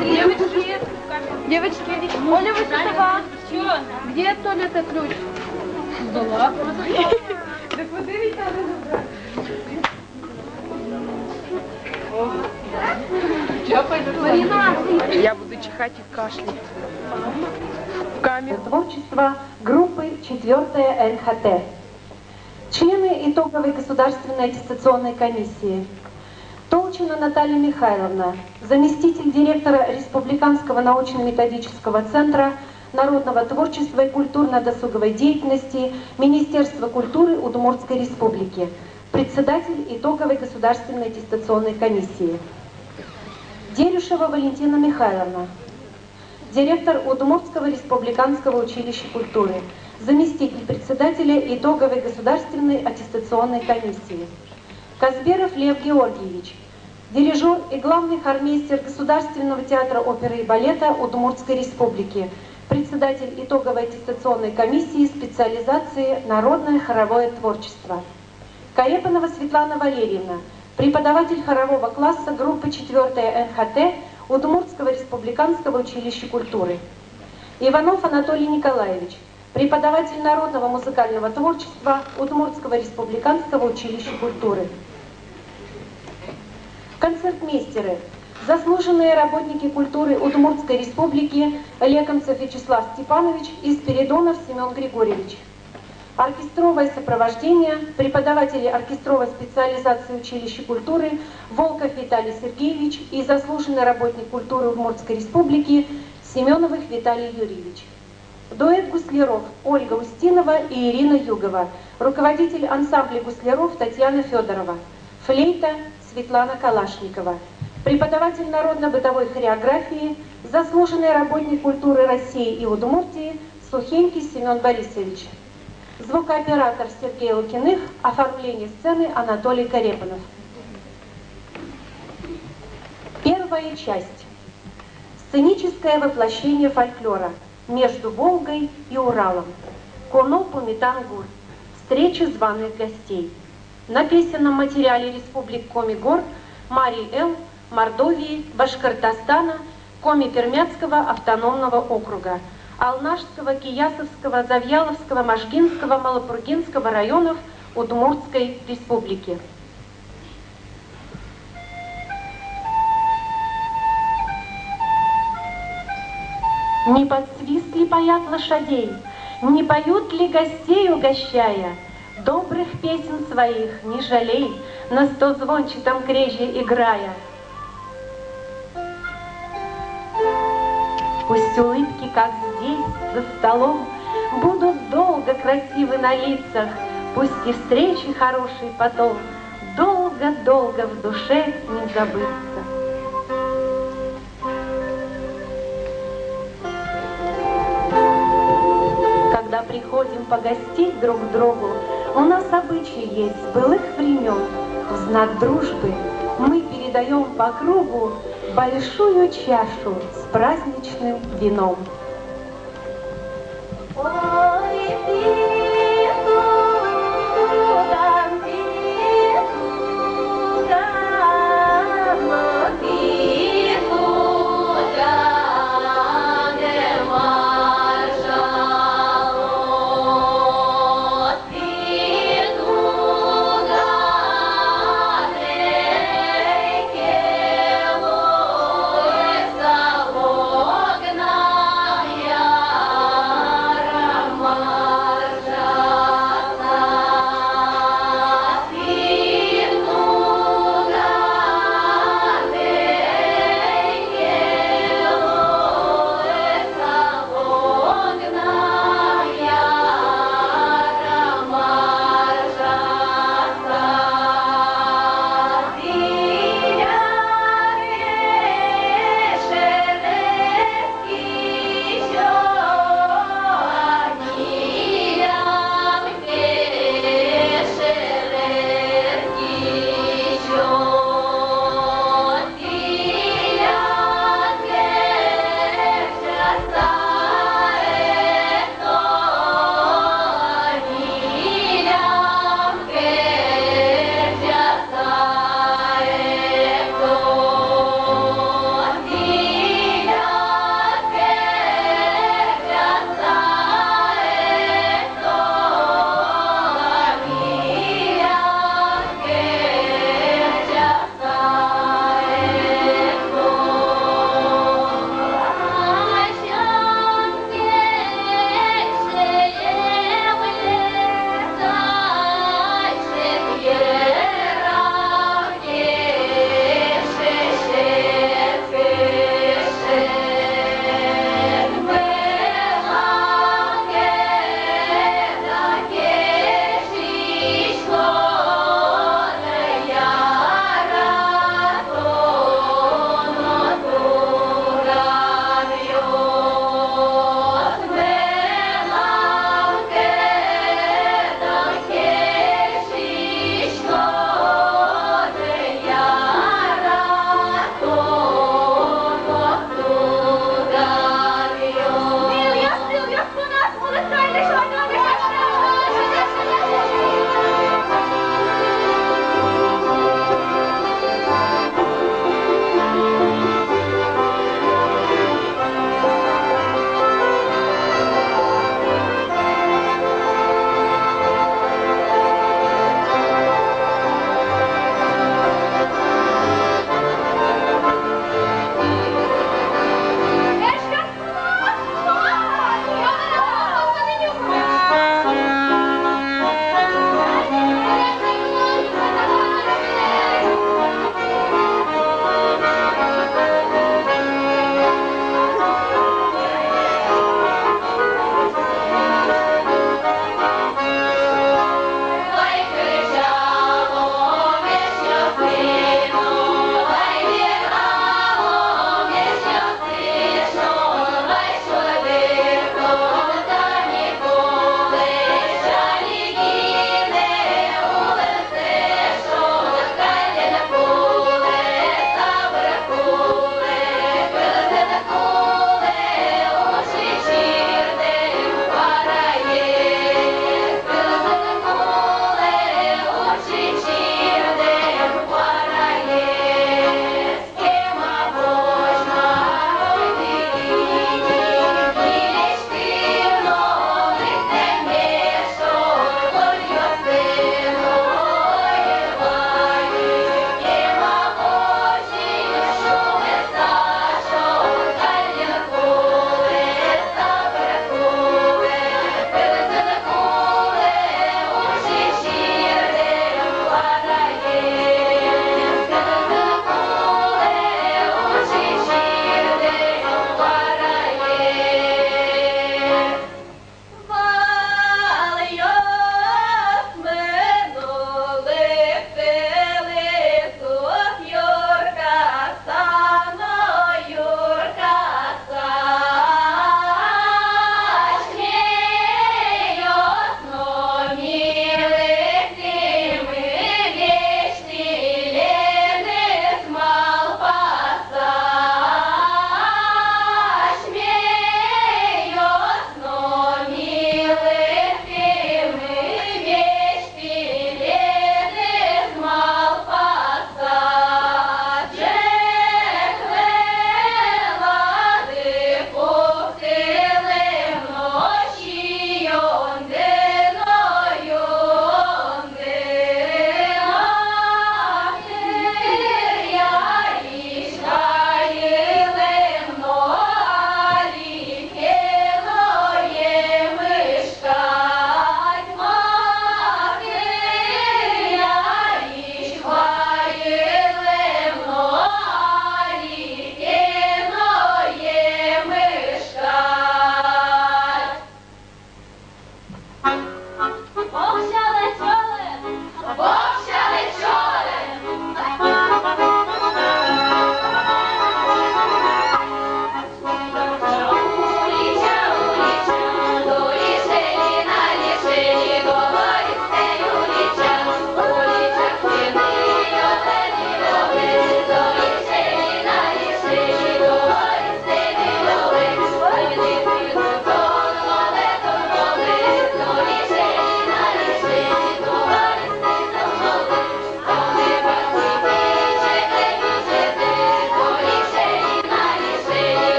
Девочки, девочки, Оля Васильева, где от туалета ключ? Дала. Так воды ведь надо забрать. Я буду чихать и кашлять. В камеру. Творчество группы 4 НХТ. Члены итоговой государственной аттестационной комиссии. Толчина Наталья Михайловна, заместитель директора Республиканского научно-методического центра народного творчества и культурно-досуговой деятельности Министерства культуры Удмуртской Республики, председатель итоговой государственной аттестационной комиссии. Дерюшева Валентина Михайловна, директор Удмуртского республиканского училища культуры, заместитель председателя итоговой государственной аттестационной комиссии. Казберов Лев Георгиевич, дирижер и главный хормейстер Государственного театра оперы и балета Удмуртской Республики, председатель итоговой аттестационной комиссии специализации «Народное хоровое творчество». Карепанова Светлана Валерьевна, преподаватель хорового класса группы 4 НХТ Удмуртского республиканского училища культуры. Иванов Анатолий Николаевич, преподаватель народного музыкального творчества Удмуртского республиканского училища культуры. Концертмейстеры. заслуженные работники культуры Удмуртской республики Лекомцев Вячеслав Степанович и Спиридонов Семен Григорьевич. Оркестровое сопровождение, преподаватели оркестровой специализации училища культуры Волков Виталий Сергеевич и заслуженный работник культуры Удмуртской республики Семеновых Виталий Юрьевич. Дуэт гусляров Ольга Устинова и Ирина Югова, руководитель ансамбля гусляров Татьяна Федорова, флейта Светлана Калашникова, преподаватель народно-бытовой хореографии, заслуженный работник культуры России и Удмуртии Сухенький Семен Борисович. Звукооператор Сергей Лукиных, оформление сцены Анатолий Карепанов. Первая часть. Сценическое воплощение фольклора между Волгой и Уралом. Конопу Метангур. Встреча званых гостей. На песенном материале республик Коми-Гор, Марий-Эл, Мордовии, Башкортостана, Коми-Пермяцкого автономного округа, Алнашского, Киясовского, Завьяловского, Можгинского, Малопургинского районов Удмуртской республики. Не под свист ли поят лошадей, не поют ли гостей угощая? Добрых песен своих не жалей, на 100 звончатом креже играя. Пусть улыбки, как здесь, за столом, будут долго красивы на лицах, пусть и встречи хорошие потом долго-долго в душе не забыться. Когда приходим погостить друг к другу, у нас обычай есть с былых времен. В знак дружбы мы передаем по кругу большую чашу с праздничным вином.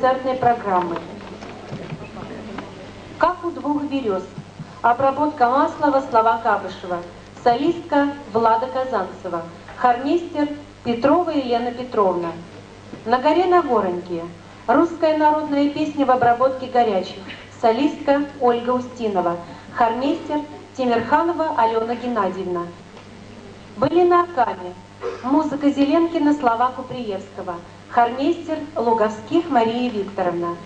концертной программы. «Как у двух берез». Обработка Маслова, слова Кабышева. Солистка Влада Казанцева. Хормейстер Петрова Елена Петровна. «На горе Нагороньке». Русская народная песня в обработке горячих. Солистка Ольга Устинова. Хормейстер Тимирханова Алена Геннадьевна. «Были на Акаме». Музыка Зеленкина, слова Куприевского. Хормейстер Луговских Мария Викторовна.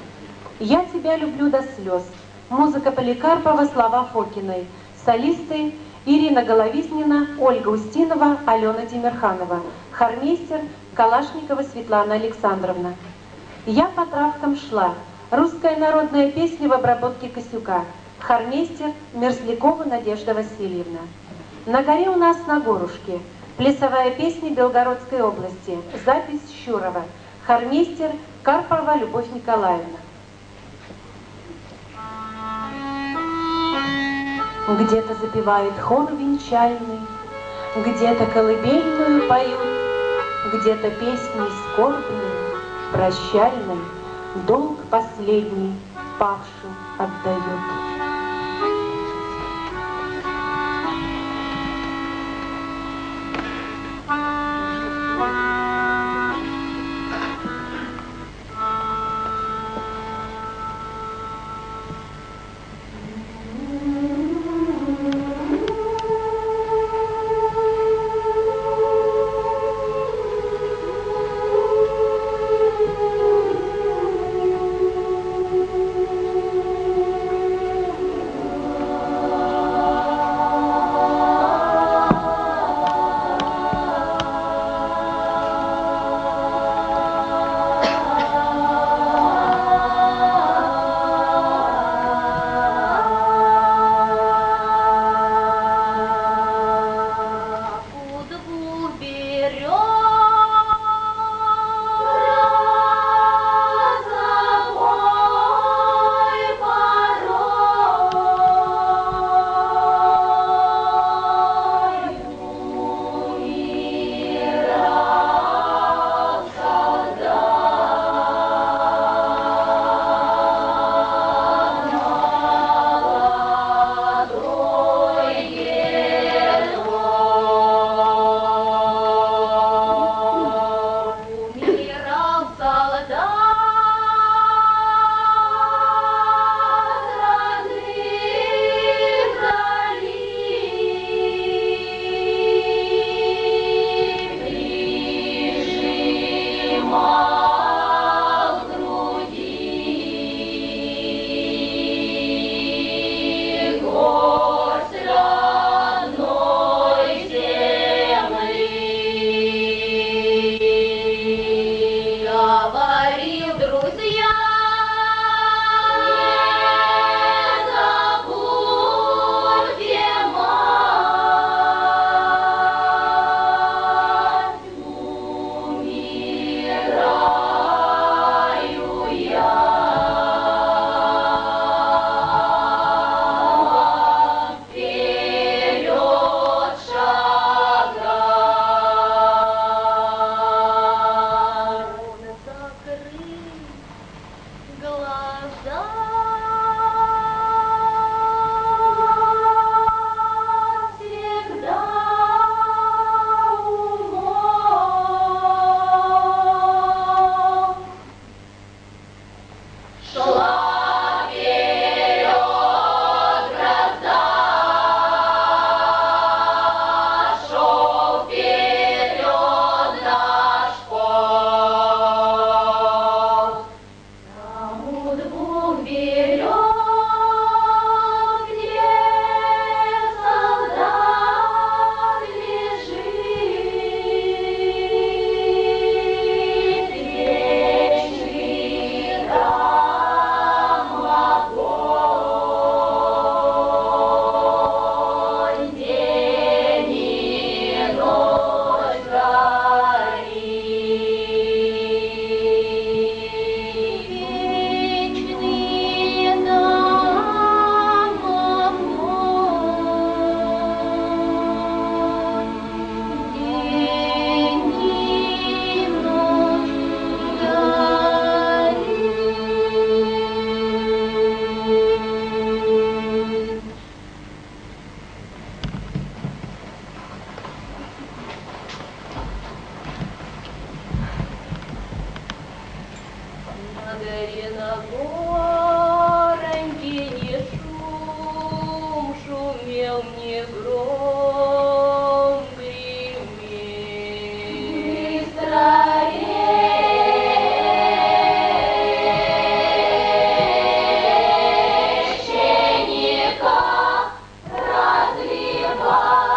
«Я тебя люблю до слез». Музыка Поликарпова, слова Фокиной. Солисты Ирина Головизнина, Ольга Устинова, Алена Тимирханова. Хормейстер Калашникова Светлана Александровна. «Я по травкам шла». Русская народная песня в обработке Косюка. Хормейстер Мерзлякова Надежда Васильевна. «На горе у нас на горушке». Плясовая песня Белгородской области. Запись Щурова. Хормейстер Карпова Любовь Николаевна. Где-то запевает хор венчальный, где-то колыбельную поют, где-то песни скорбные, прощальной, долг последний павшим отдают. Мира. горе на гороньке не шум, шумел мне гром гремел. Священника разливалась.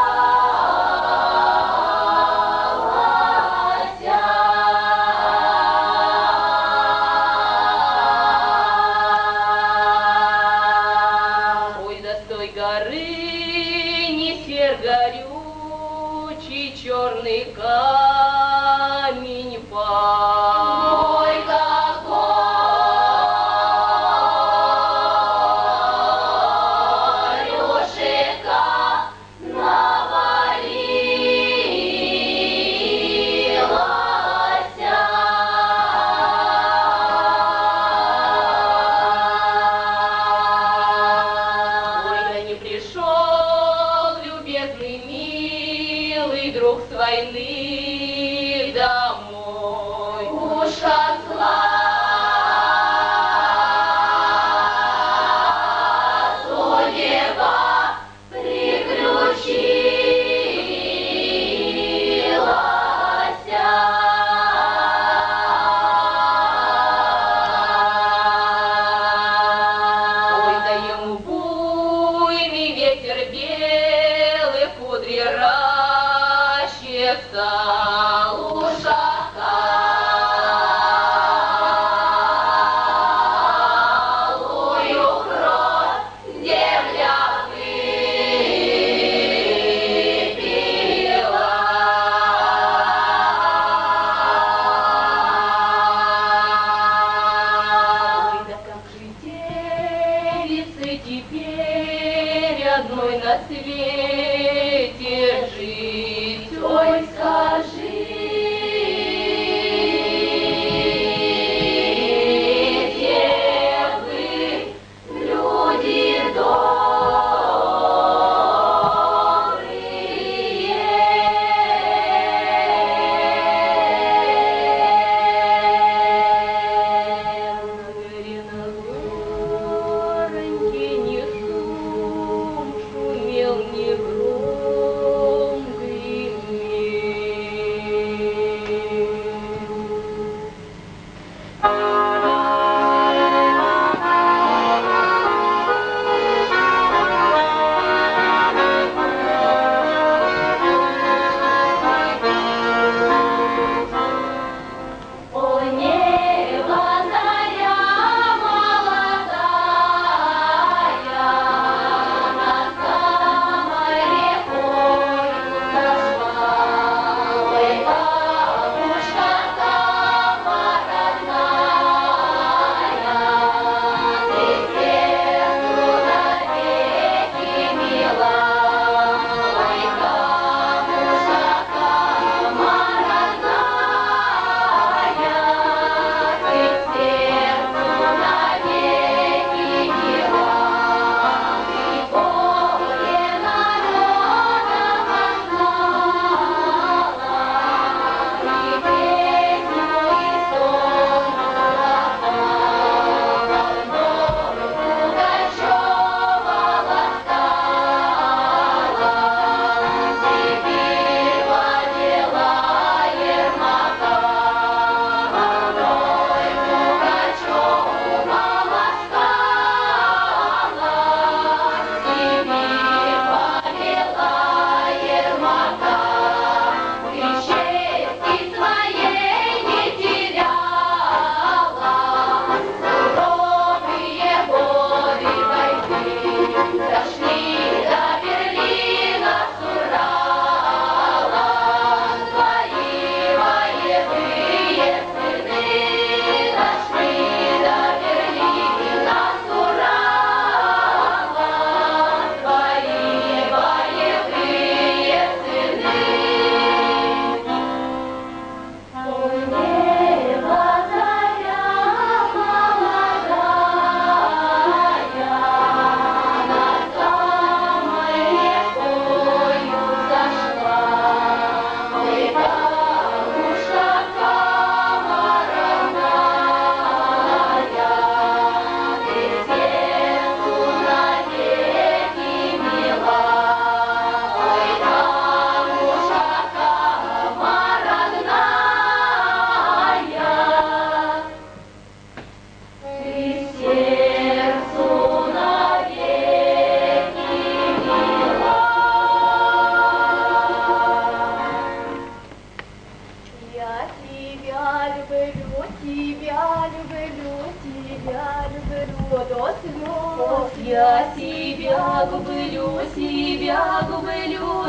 тебя люблю, тебя люблю, тебя люблю до слез. Я себя гублю,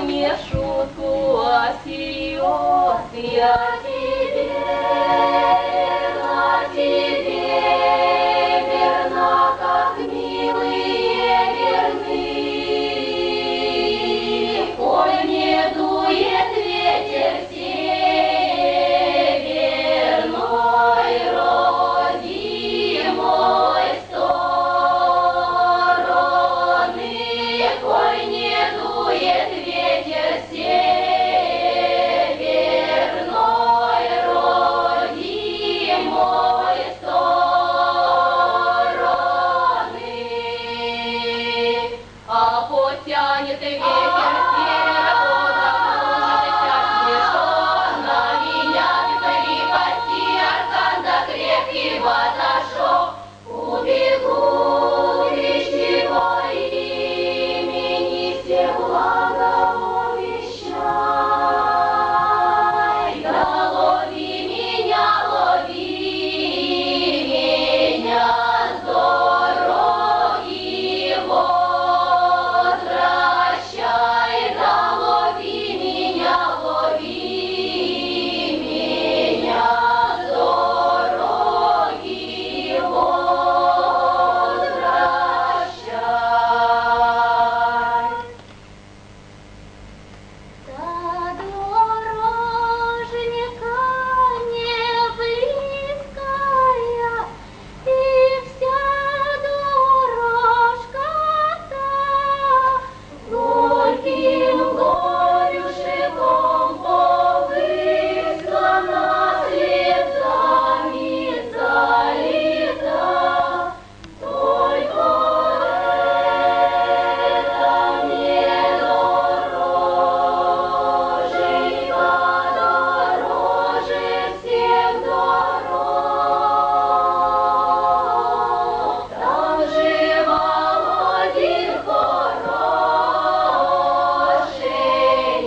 не в шутку, а всерьез. Я тебе верна, как милые верны. Ой, не дует ветер северной, родимой стороны. Ой, не дует ветер северной, родимой стороны. А потянет ветер севера, на меня припасти аркан да крепкий баташок. Убегу кричи во имени всех благовещай. Да лови меня с дороги возвращай. Да лови меня с дороги возвращай. До дорожника не близкая, и вся дорожка-то горьким горюшеком повыслана, слезами залита. Только это мне дороженька, дороже всех дорог. Там живал один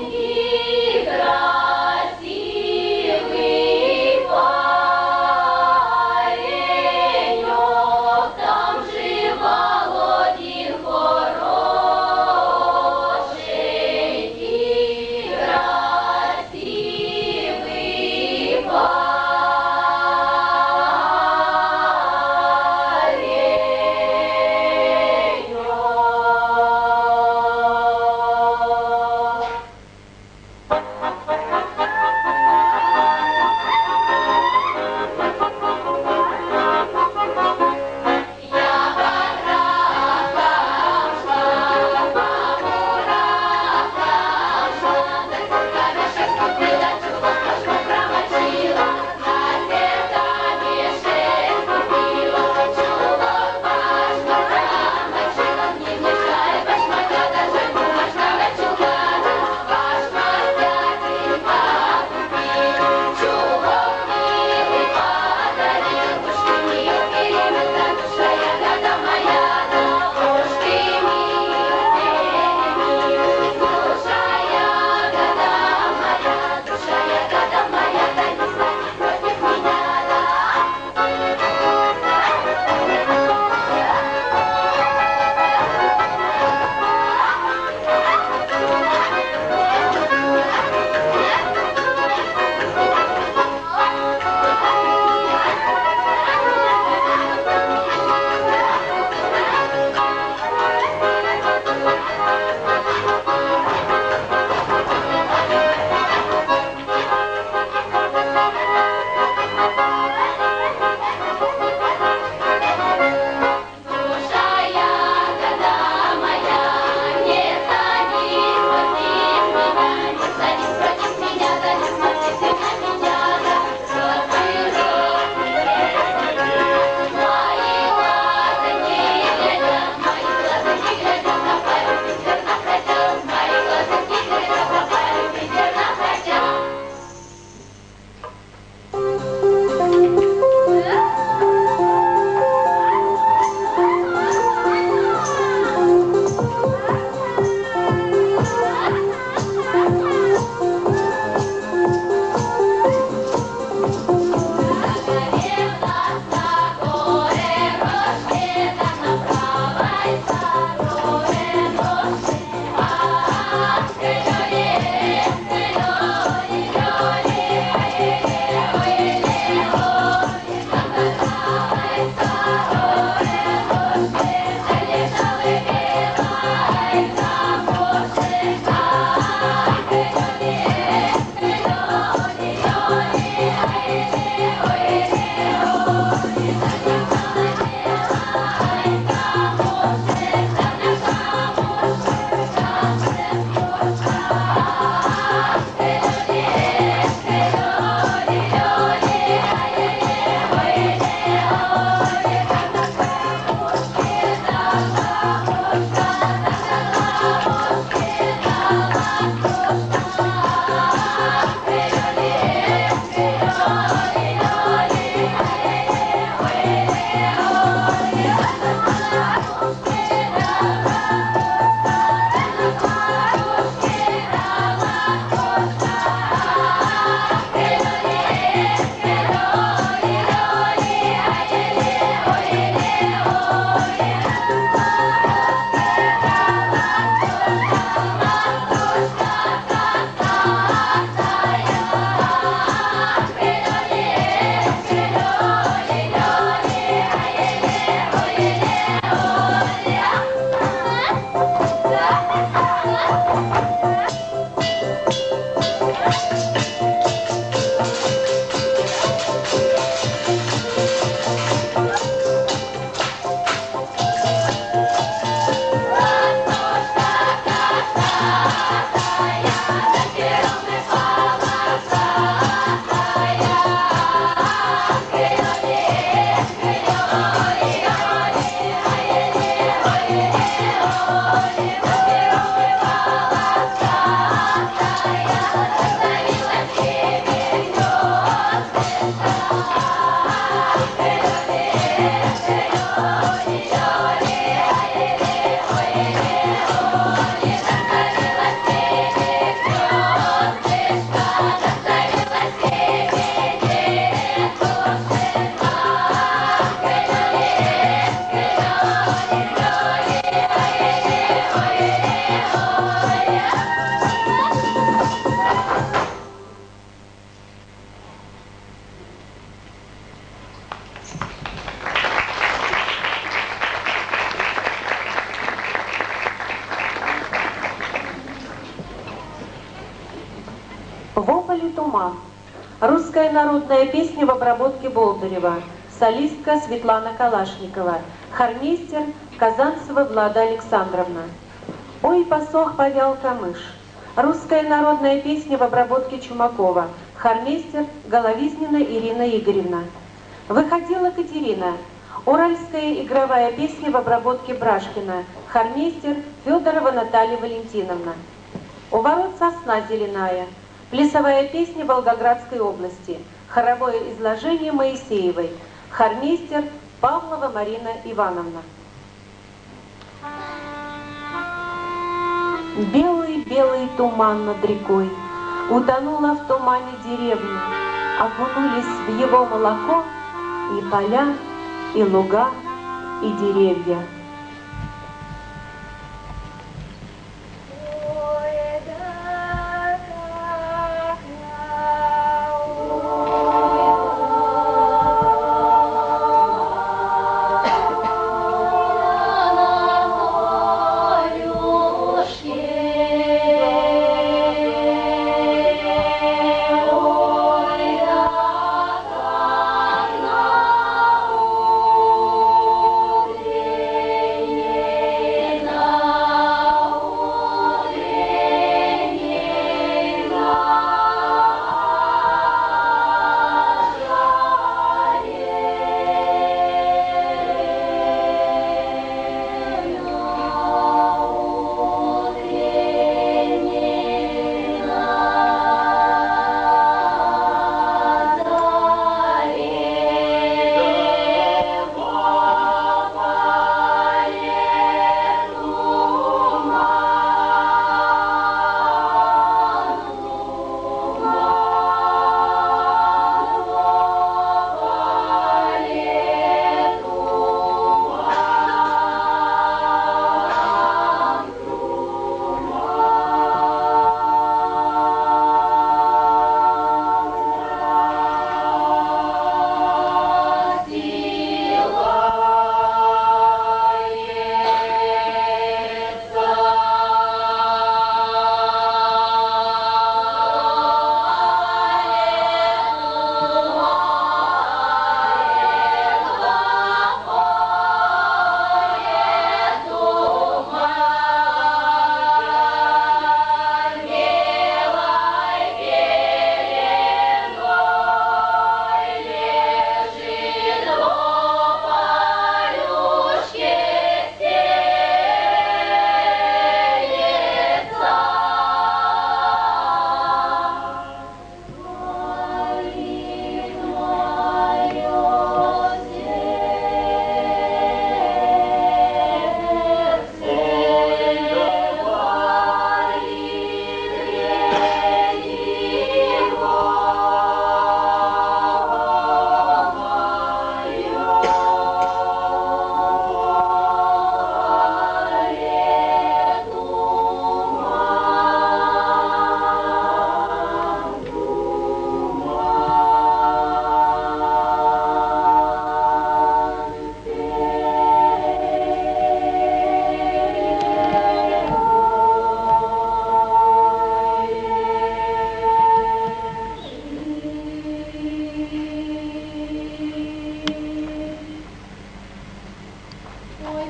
хорошенький, красивый паренек. Там живал один хорошенький, красивый паренек. Я потрахавши, по мурахавши, камешек купила, чулок ножку промочила, на сердце мешек купила, чулок башку промочила, не мешай башмака, даже бумажного чулка, башмак купил, чулок милый подарил, уж ты милый перемета, душа ягода моя, уж ты милый, душа ягода моя, душа ягода моя, да не стань против меня, да. Душа ягода моя, не садись против меня, да не смотри ты на меня, да. Мои глаза не глядят, мои глаза не глядят, на пару ветерно хотят, мои глаза не глядят, на пару ветерно хотят. «Вопль и туман». Русская народная песня в обработке Болдырева. Солистка Светлана Калашникова. Хормейстер Казанцева Влада Александровна. «Ой, посох повял камыш». Русская народная песня в обработке Чумакова. Хормейстер Головизнина Ирина Игоревна. «Выходила Катерина». Уральская игровая песня в обработке Брашкина. Хормейстер Федорова Наталья Валентиновна. «У ворот сосна зеленая». Плясовая песня Волгоградской области. Хоровое изложение Моисеевой. Хормейстер Павлова Марина Ивановна. Белый-белый туман над рекой, утонула в тумане деревня, окунулись в его молоко и поля, и луга, и деревья.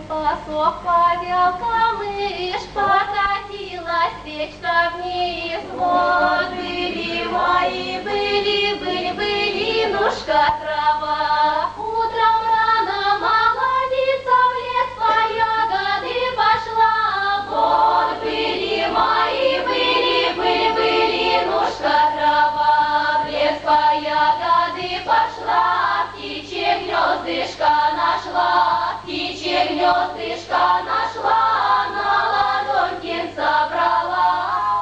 Посох повел камыш, покатилась речка вниз. Вот были, ножка трава. Утром рано молодица в лес по ягоды пошла. Вот были, ножка трава. В лес по ягоды пошла, птичье гнездышко нашла. Птичье гнездышко нашла, на ладоньке собрала.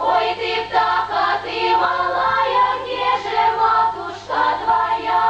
Ой, ты, птаха, ты малая, где же матушка твоя?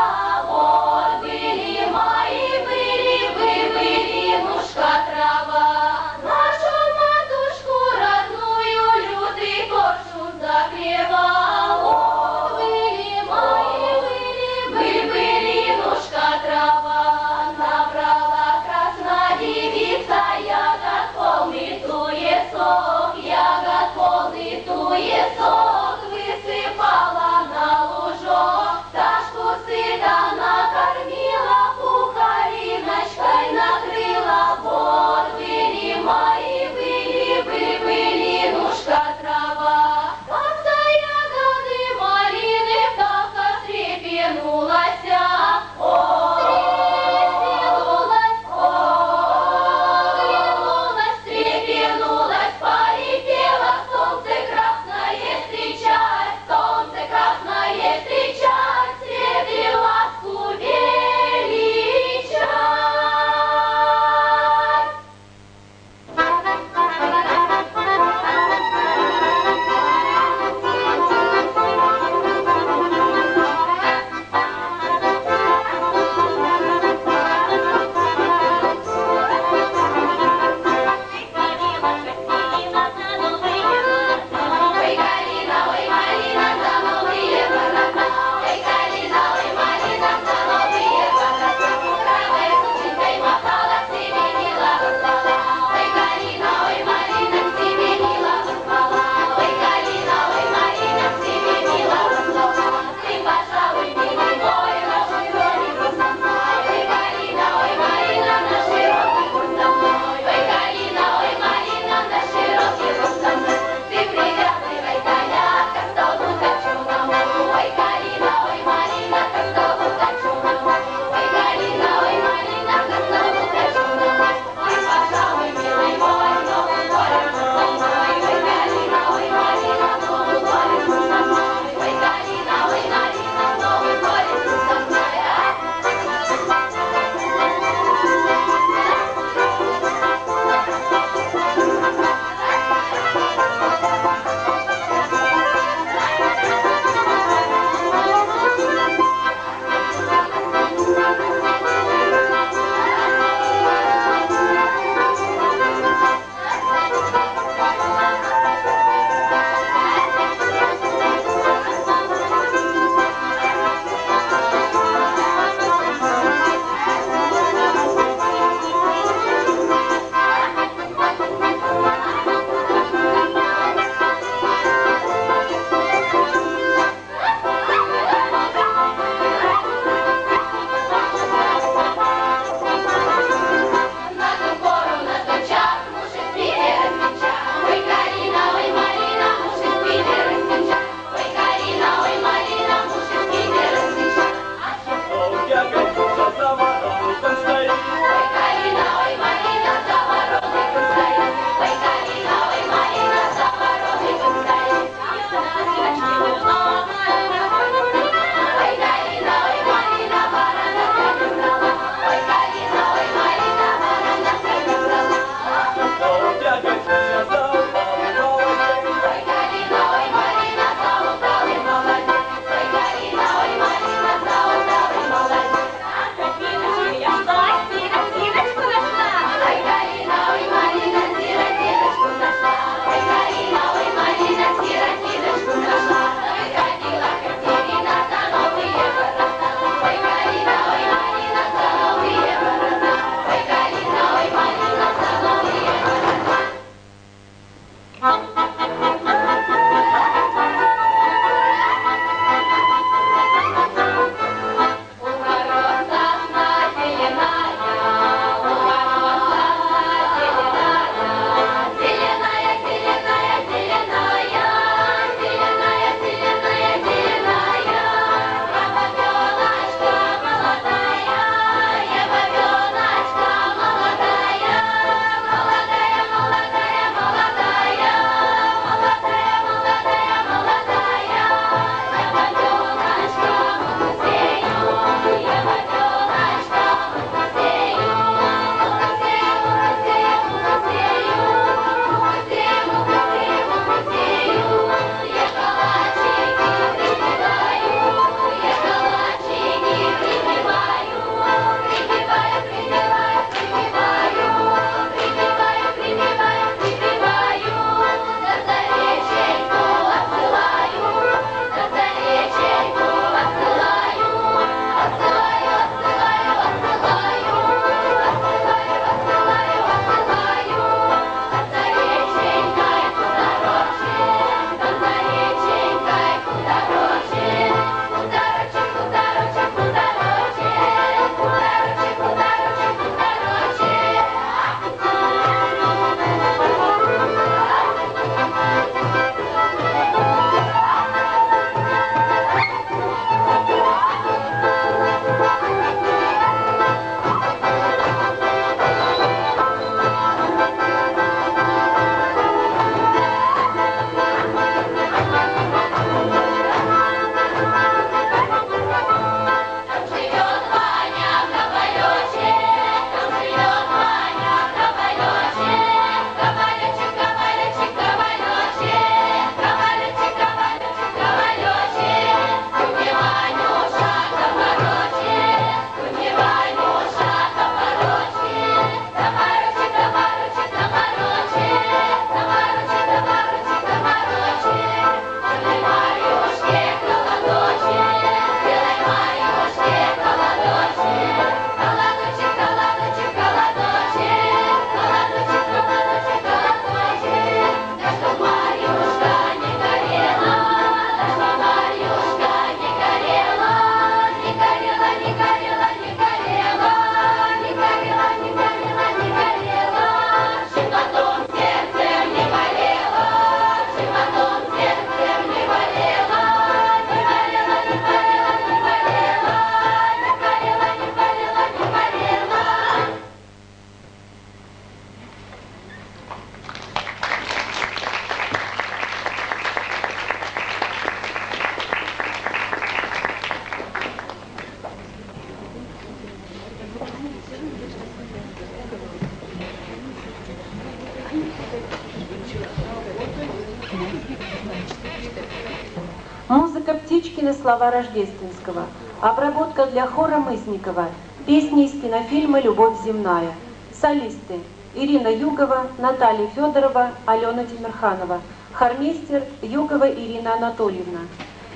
Музыка Птичкина, слова Рождественского. Обработка для хора Мысникова. Песни из кинофильма «Любовь земная». Солисты: Ирина Югова, Наталья Федорова, Алена Тимирханова. Хормейстер Югова Ирина Анатольевна.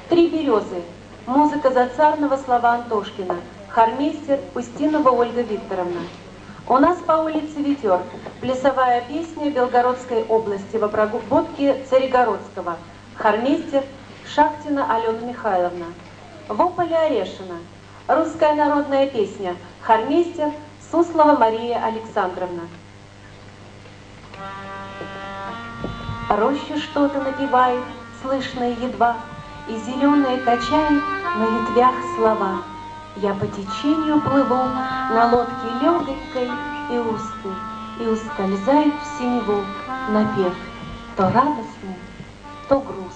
«Три березы». Музыка Зацарного, слова Антошкина. Хормейстер Устинова Ольга Викторовна. «У нас по улице ветер». Плясовая песня Белгородской области в обработке Царегородского. Хормейстер Шахтина Алена Михайловна. «Вополь Орешина». Русская народная песня. Хормейстер Суслова Мария Александровна. Роща что-то напевает, слышно едва, и зеленые качает на ветвях слова. Я по течению плыву на лодке легонькой и узкой, и ускользает в синеву напев, то радостный, то грустный.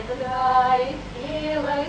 Щедрой силой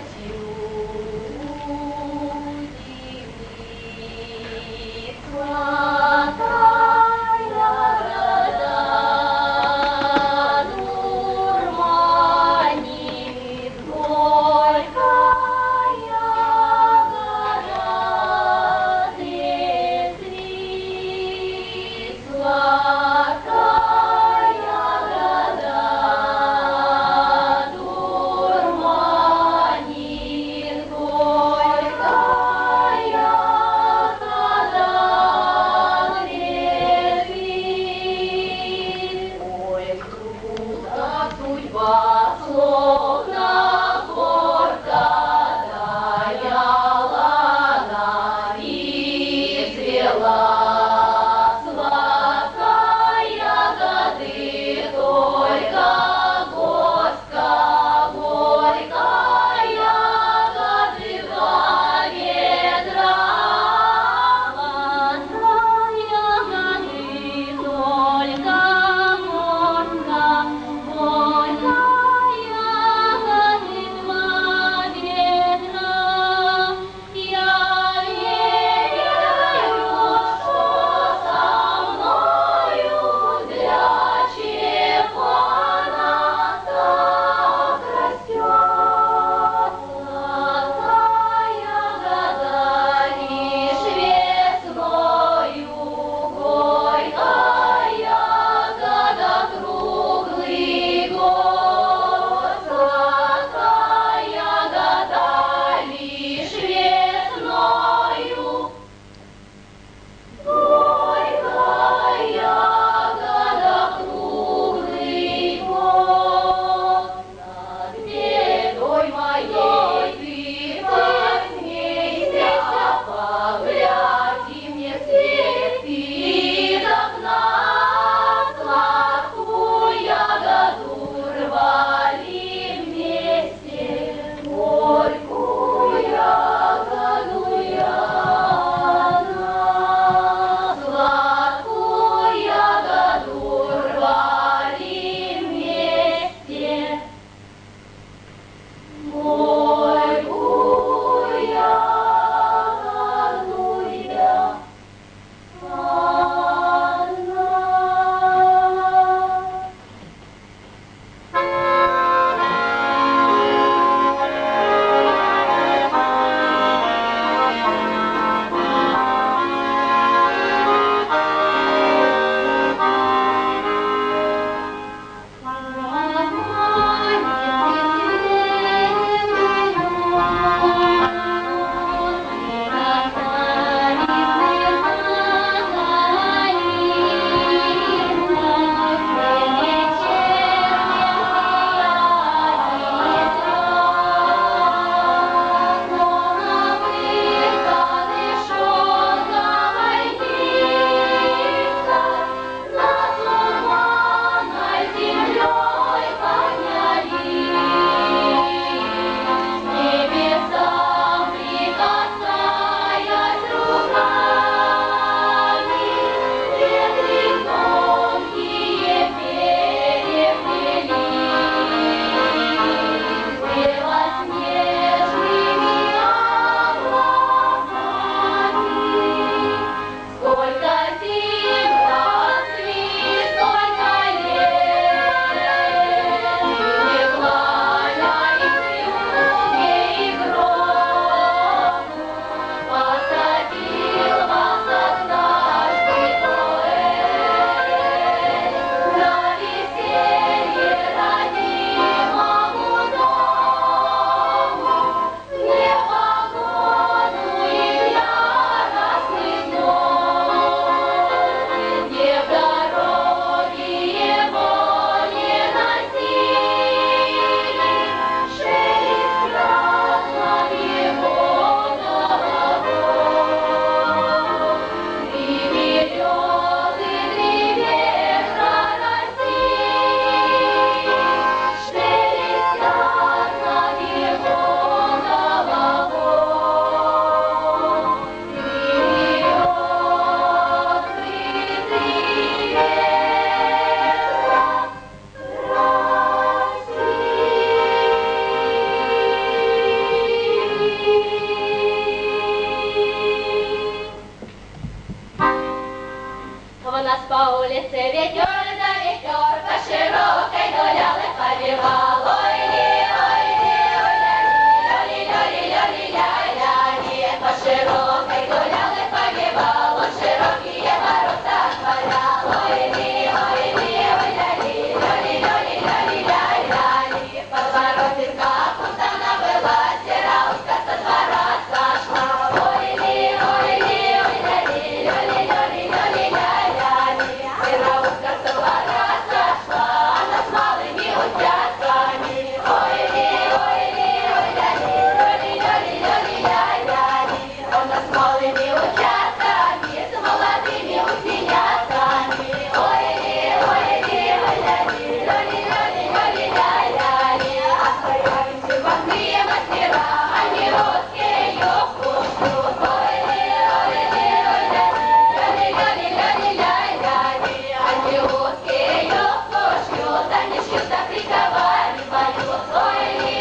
по улице ветер да ветер, по широкой гулял и побегал. Ой-ли, ой-ли, ой-ля-ли, ля-ли, ля-ли, по широкой гулял и побегал, он широкие ворота отворял. Ой-ли, ой-ли, ой-ля-ли, ля-ли, ля-ли, по вороте капустана была, серауска со двора сошла. Ой-ли, ой-ли, ой-ля-ли, ля-ли, серауска со двора сошла, она с малыми утятками. Ой-ли, ой-ли, ой-ля-ли, она с малыми утятками, с молодыми утенятками. Ой-ли, ой-ли, ой-ля-ли, а стояли шибанные мастера, они русские юбку шьют. Ой-ли, ой-ли, они русские юбку шьют, они шьют, а приковали поют. Ой-ли,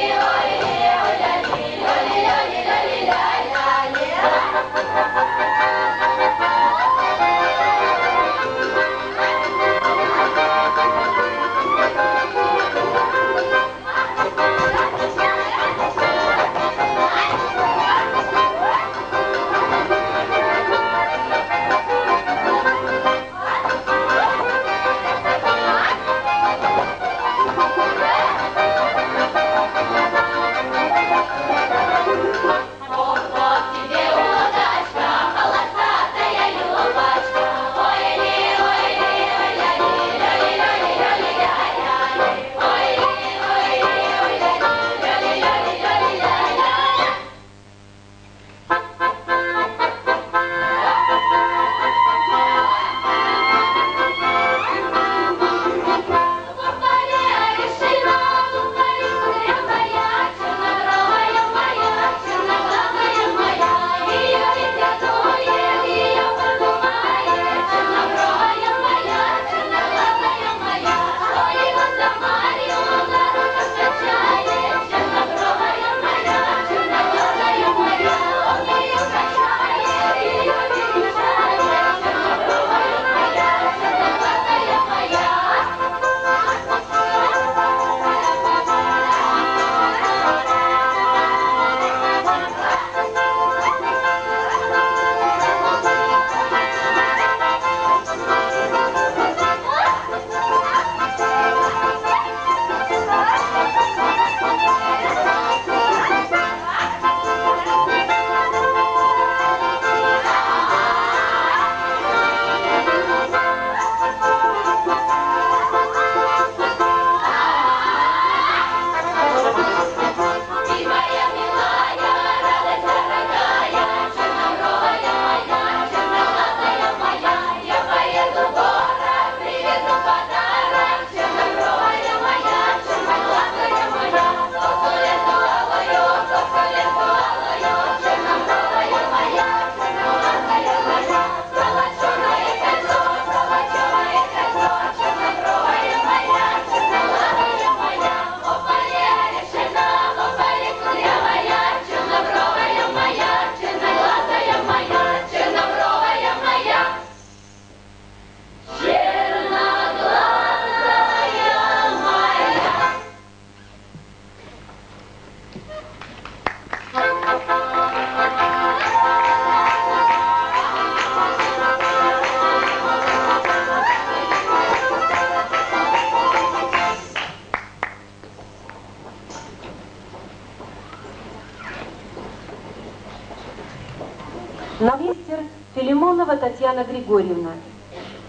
Наместер Филимонова Татьяна Григорьевна.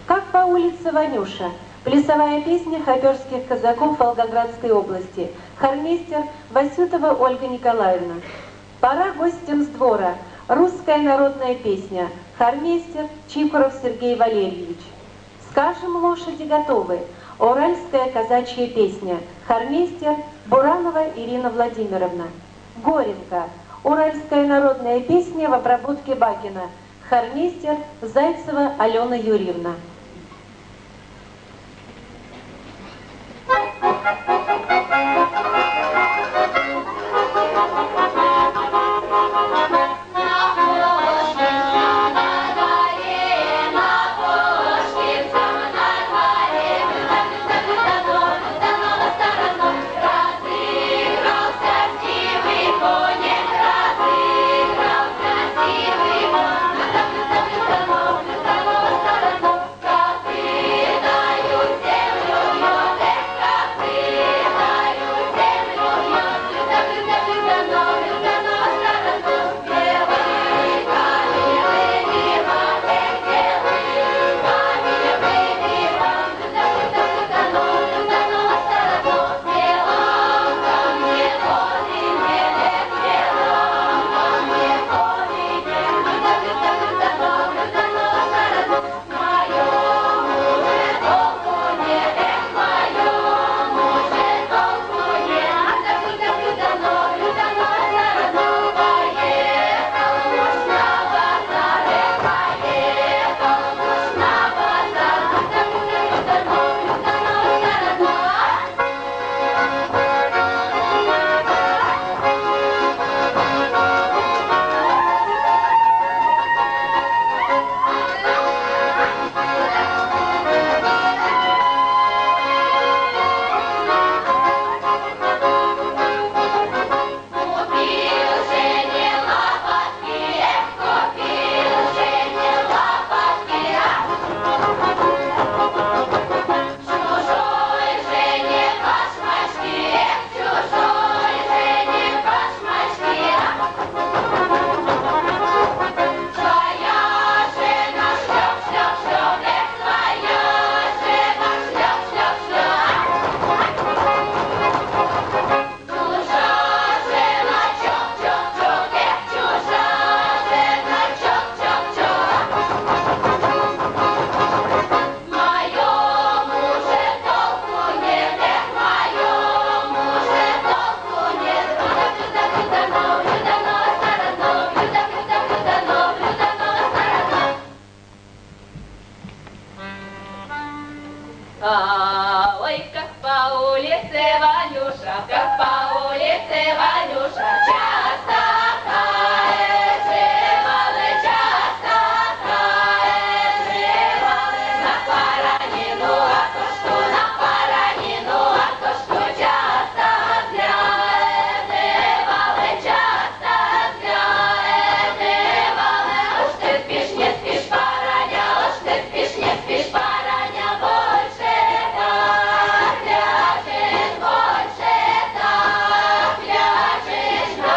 Как по улице Ванюша. Плясовая песня хоперских казаков Волгоградской области. Хормейстер Васютова Ольга Николаевна. Пора гостям с двора. Русская народная песня. Хормейстер Чикуров Сергей Валерьевич. Скажем, лошади готовы. Уральская казачья песня. Хормейстер Буранова Ирина Владимировна. Горенко. Уральская народная песня в обработке Багина. Хормейстер Зайцева Алена Юрьевна. На горе, на кошке, Ой, как по улице Ванюша, как по улице Ванюша, часто кает живалы, часто кает живалы. На баранину, а то что на баранину, а то что часто гуляет живалы, часто гуляет живалы. Уж ты спишь, не спишь, бараня, уж ты спишь, не спишь, бараня, больше так ляжешь, больше так ляжешь на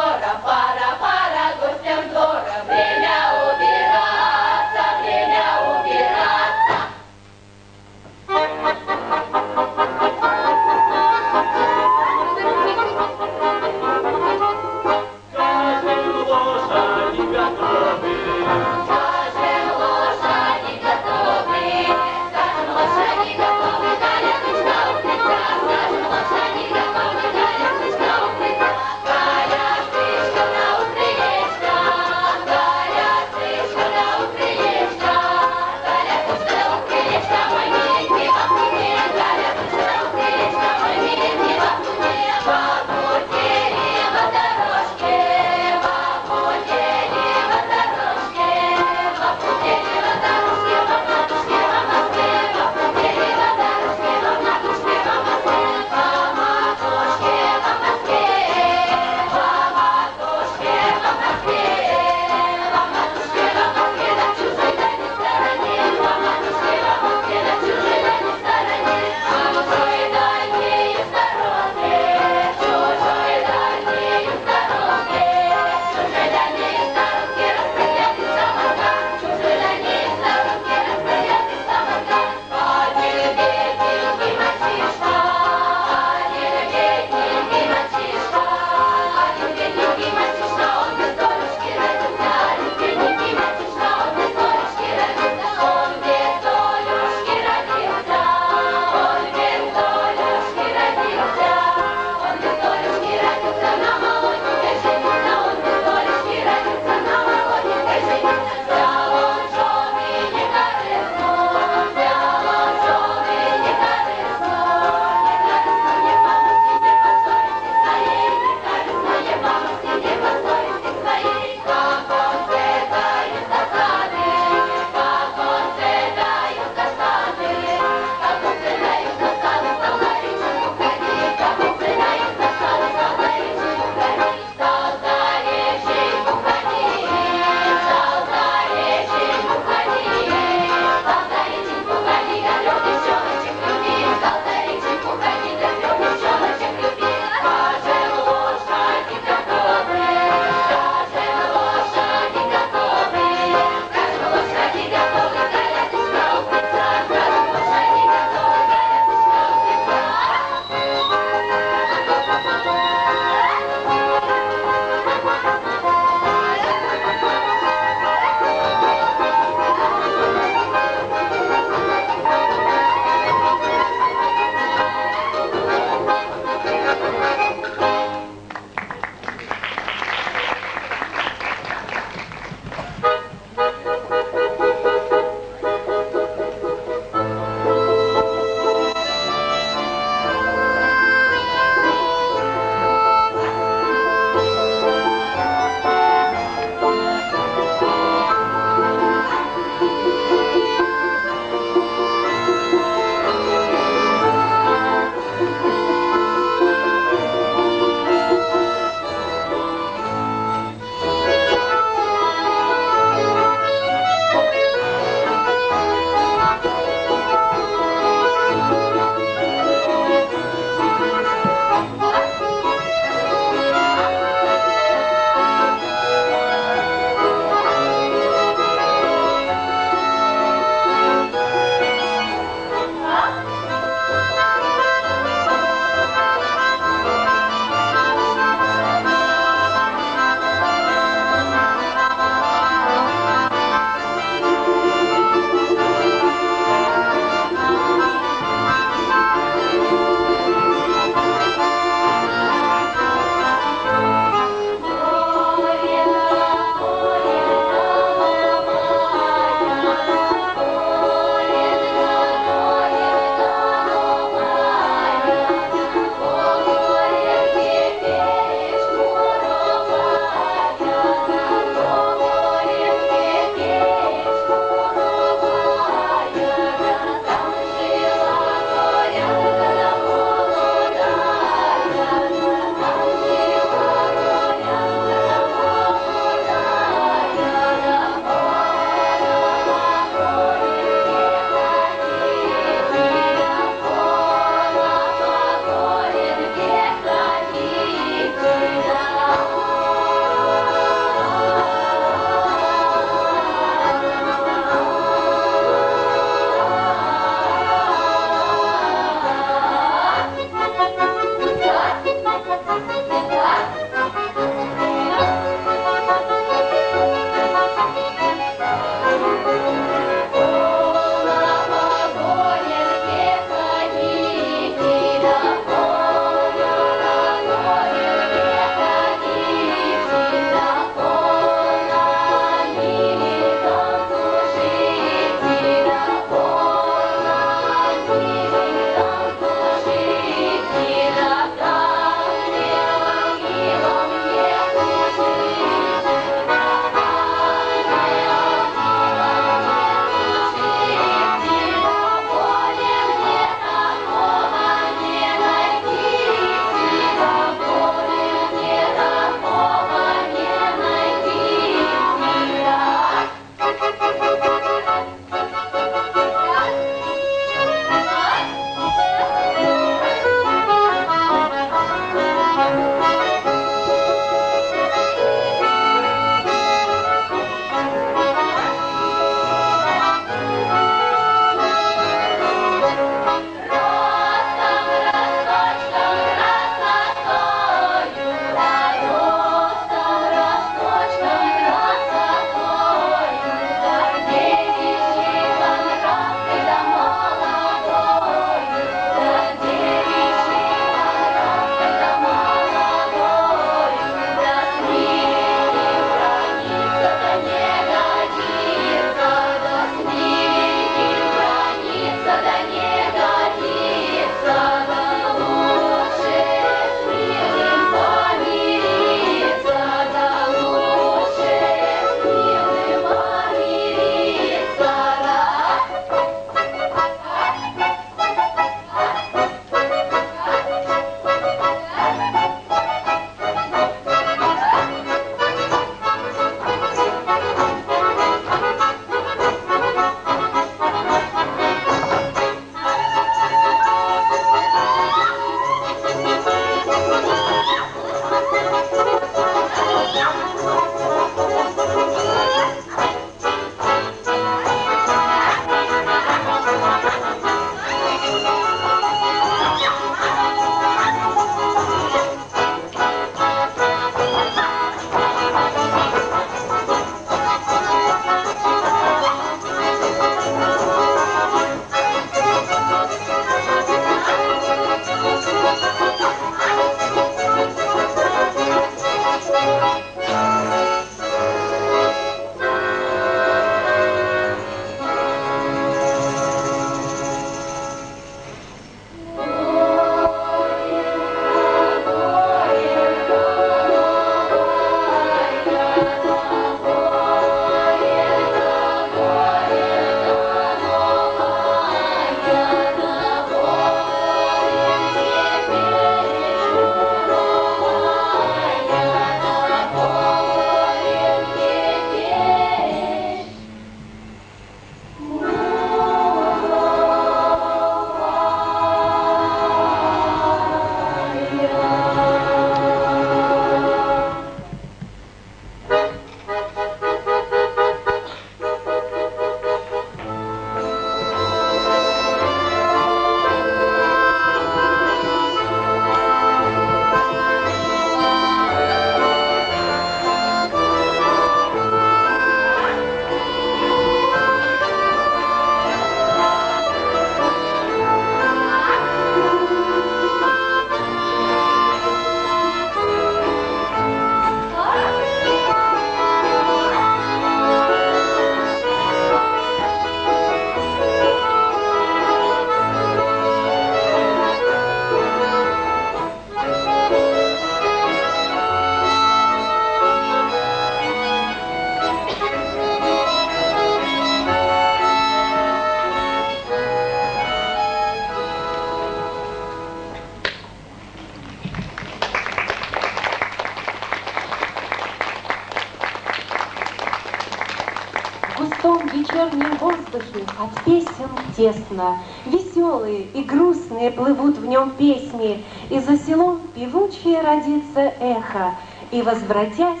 вечернем воздухе от песен тесно. Веселые и грустные плывут в нем песни, и за селом певучее родится эхо, и, возвратясь,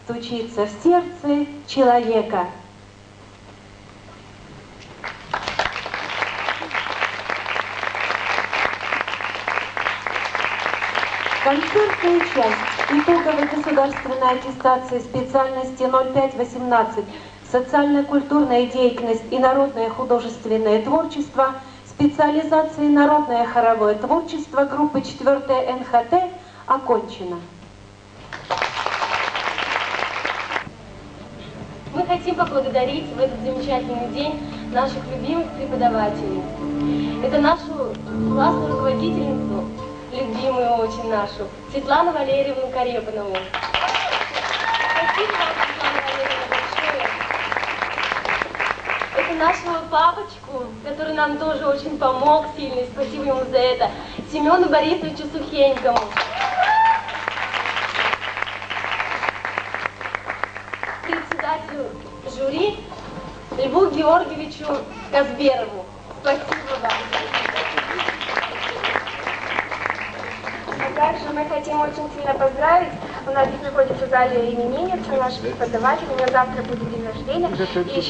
стучится в сердце человека. Концертная часть итоговой государственной аттестации специальности 0518 «Социально-культурная деятельность и народное художественное творчество» специализации «Народное хоровое творчество» группы 4 НХТ окончена. Мы хотим поблагодарить в этот замечательный день наших любимых преподавателей. Это нашу классную руководительницу, любимую очень нашу, Светлану Валерьевну Карепанову. Спасибо вам, Светлана Валерьевна, большое. Это нашего папочку, который нам тоже очень помог сильно, и спасибо ему за это, Семену Борисовичу Сухенькому. Председателю жюри Льву Георгиевичу Казберову. Спасибо вам. А также мы хотим очень сильно поздравить. У нас здесь находится в зале именинница, наш преподаватель. У нее завтра будет день рождения. И еще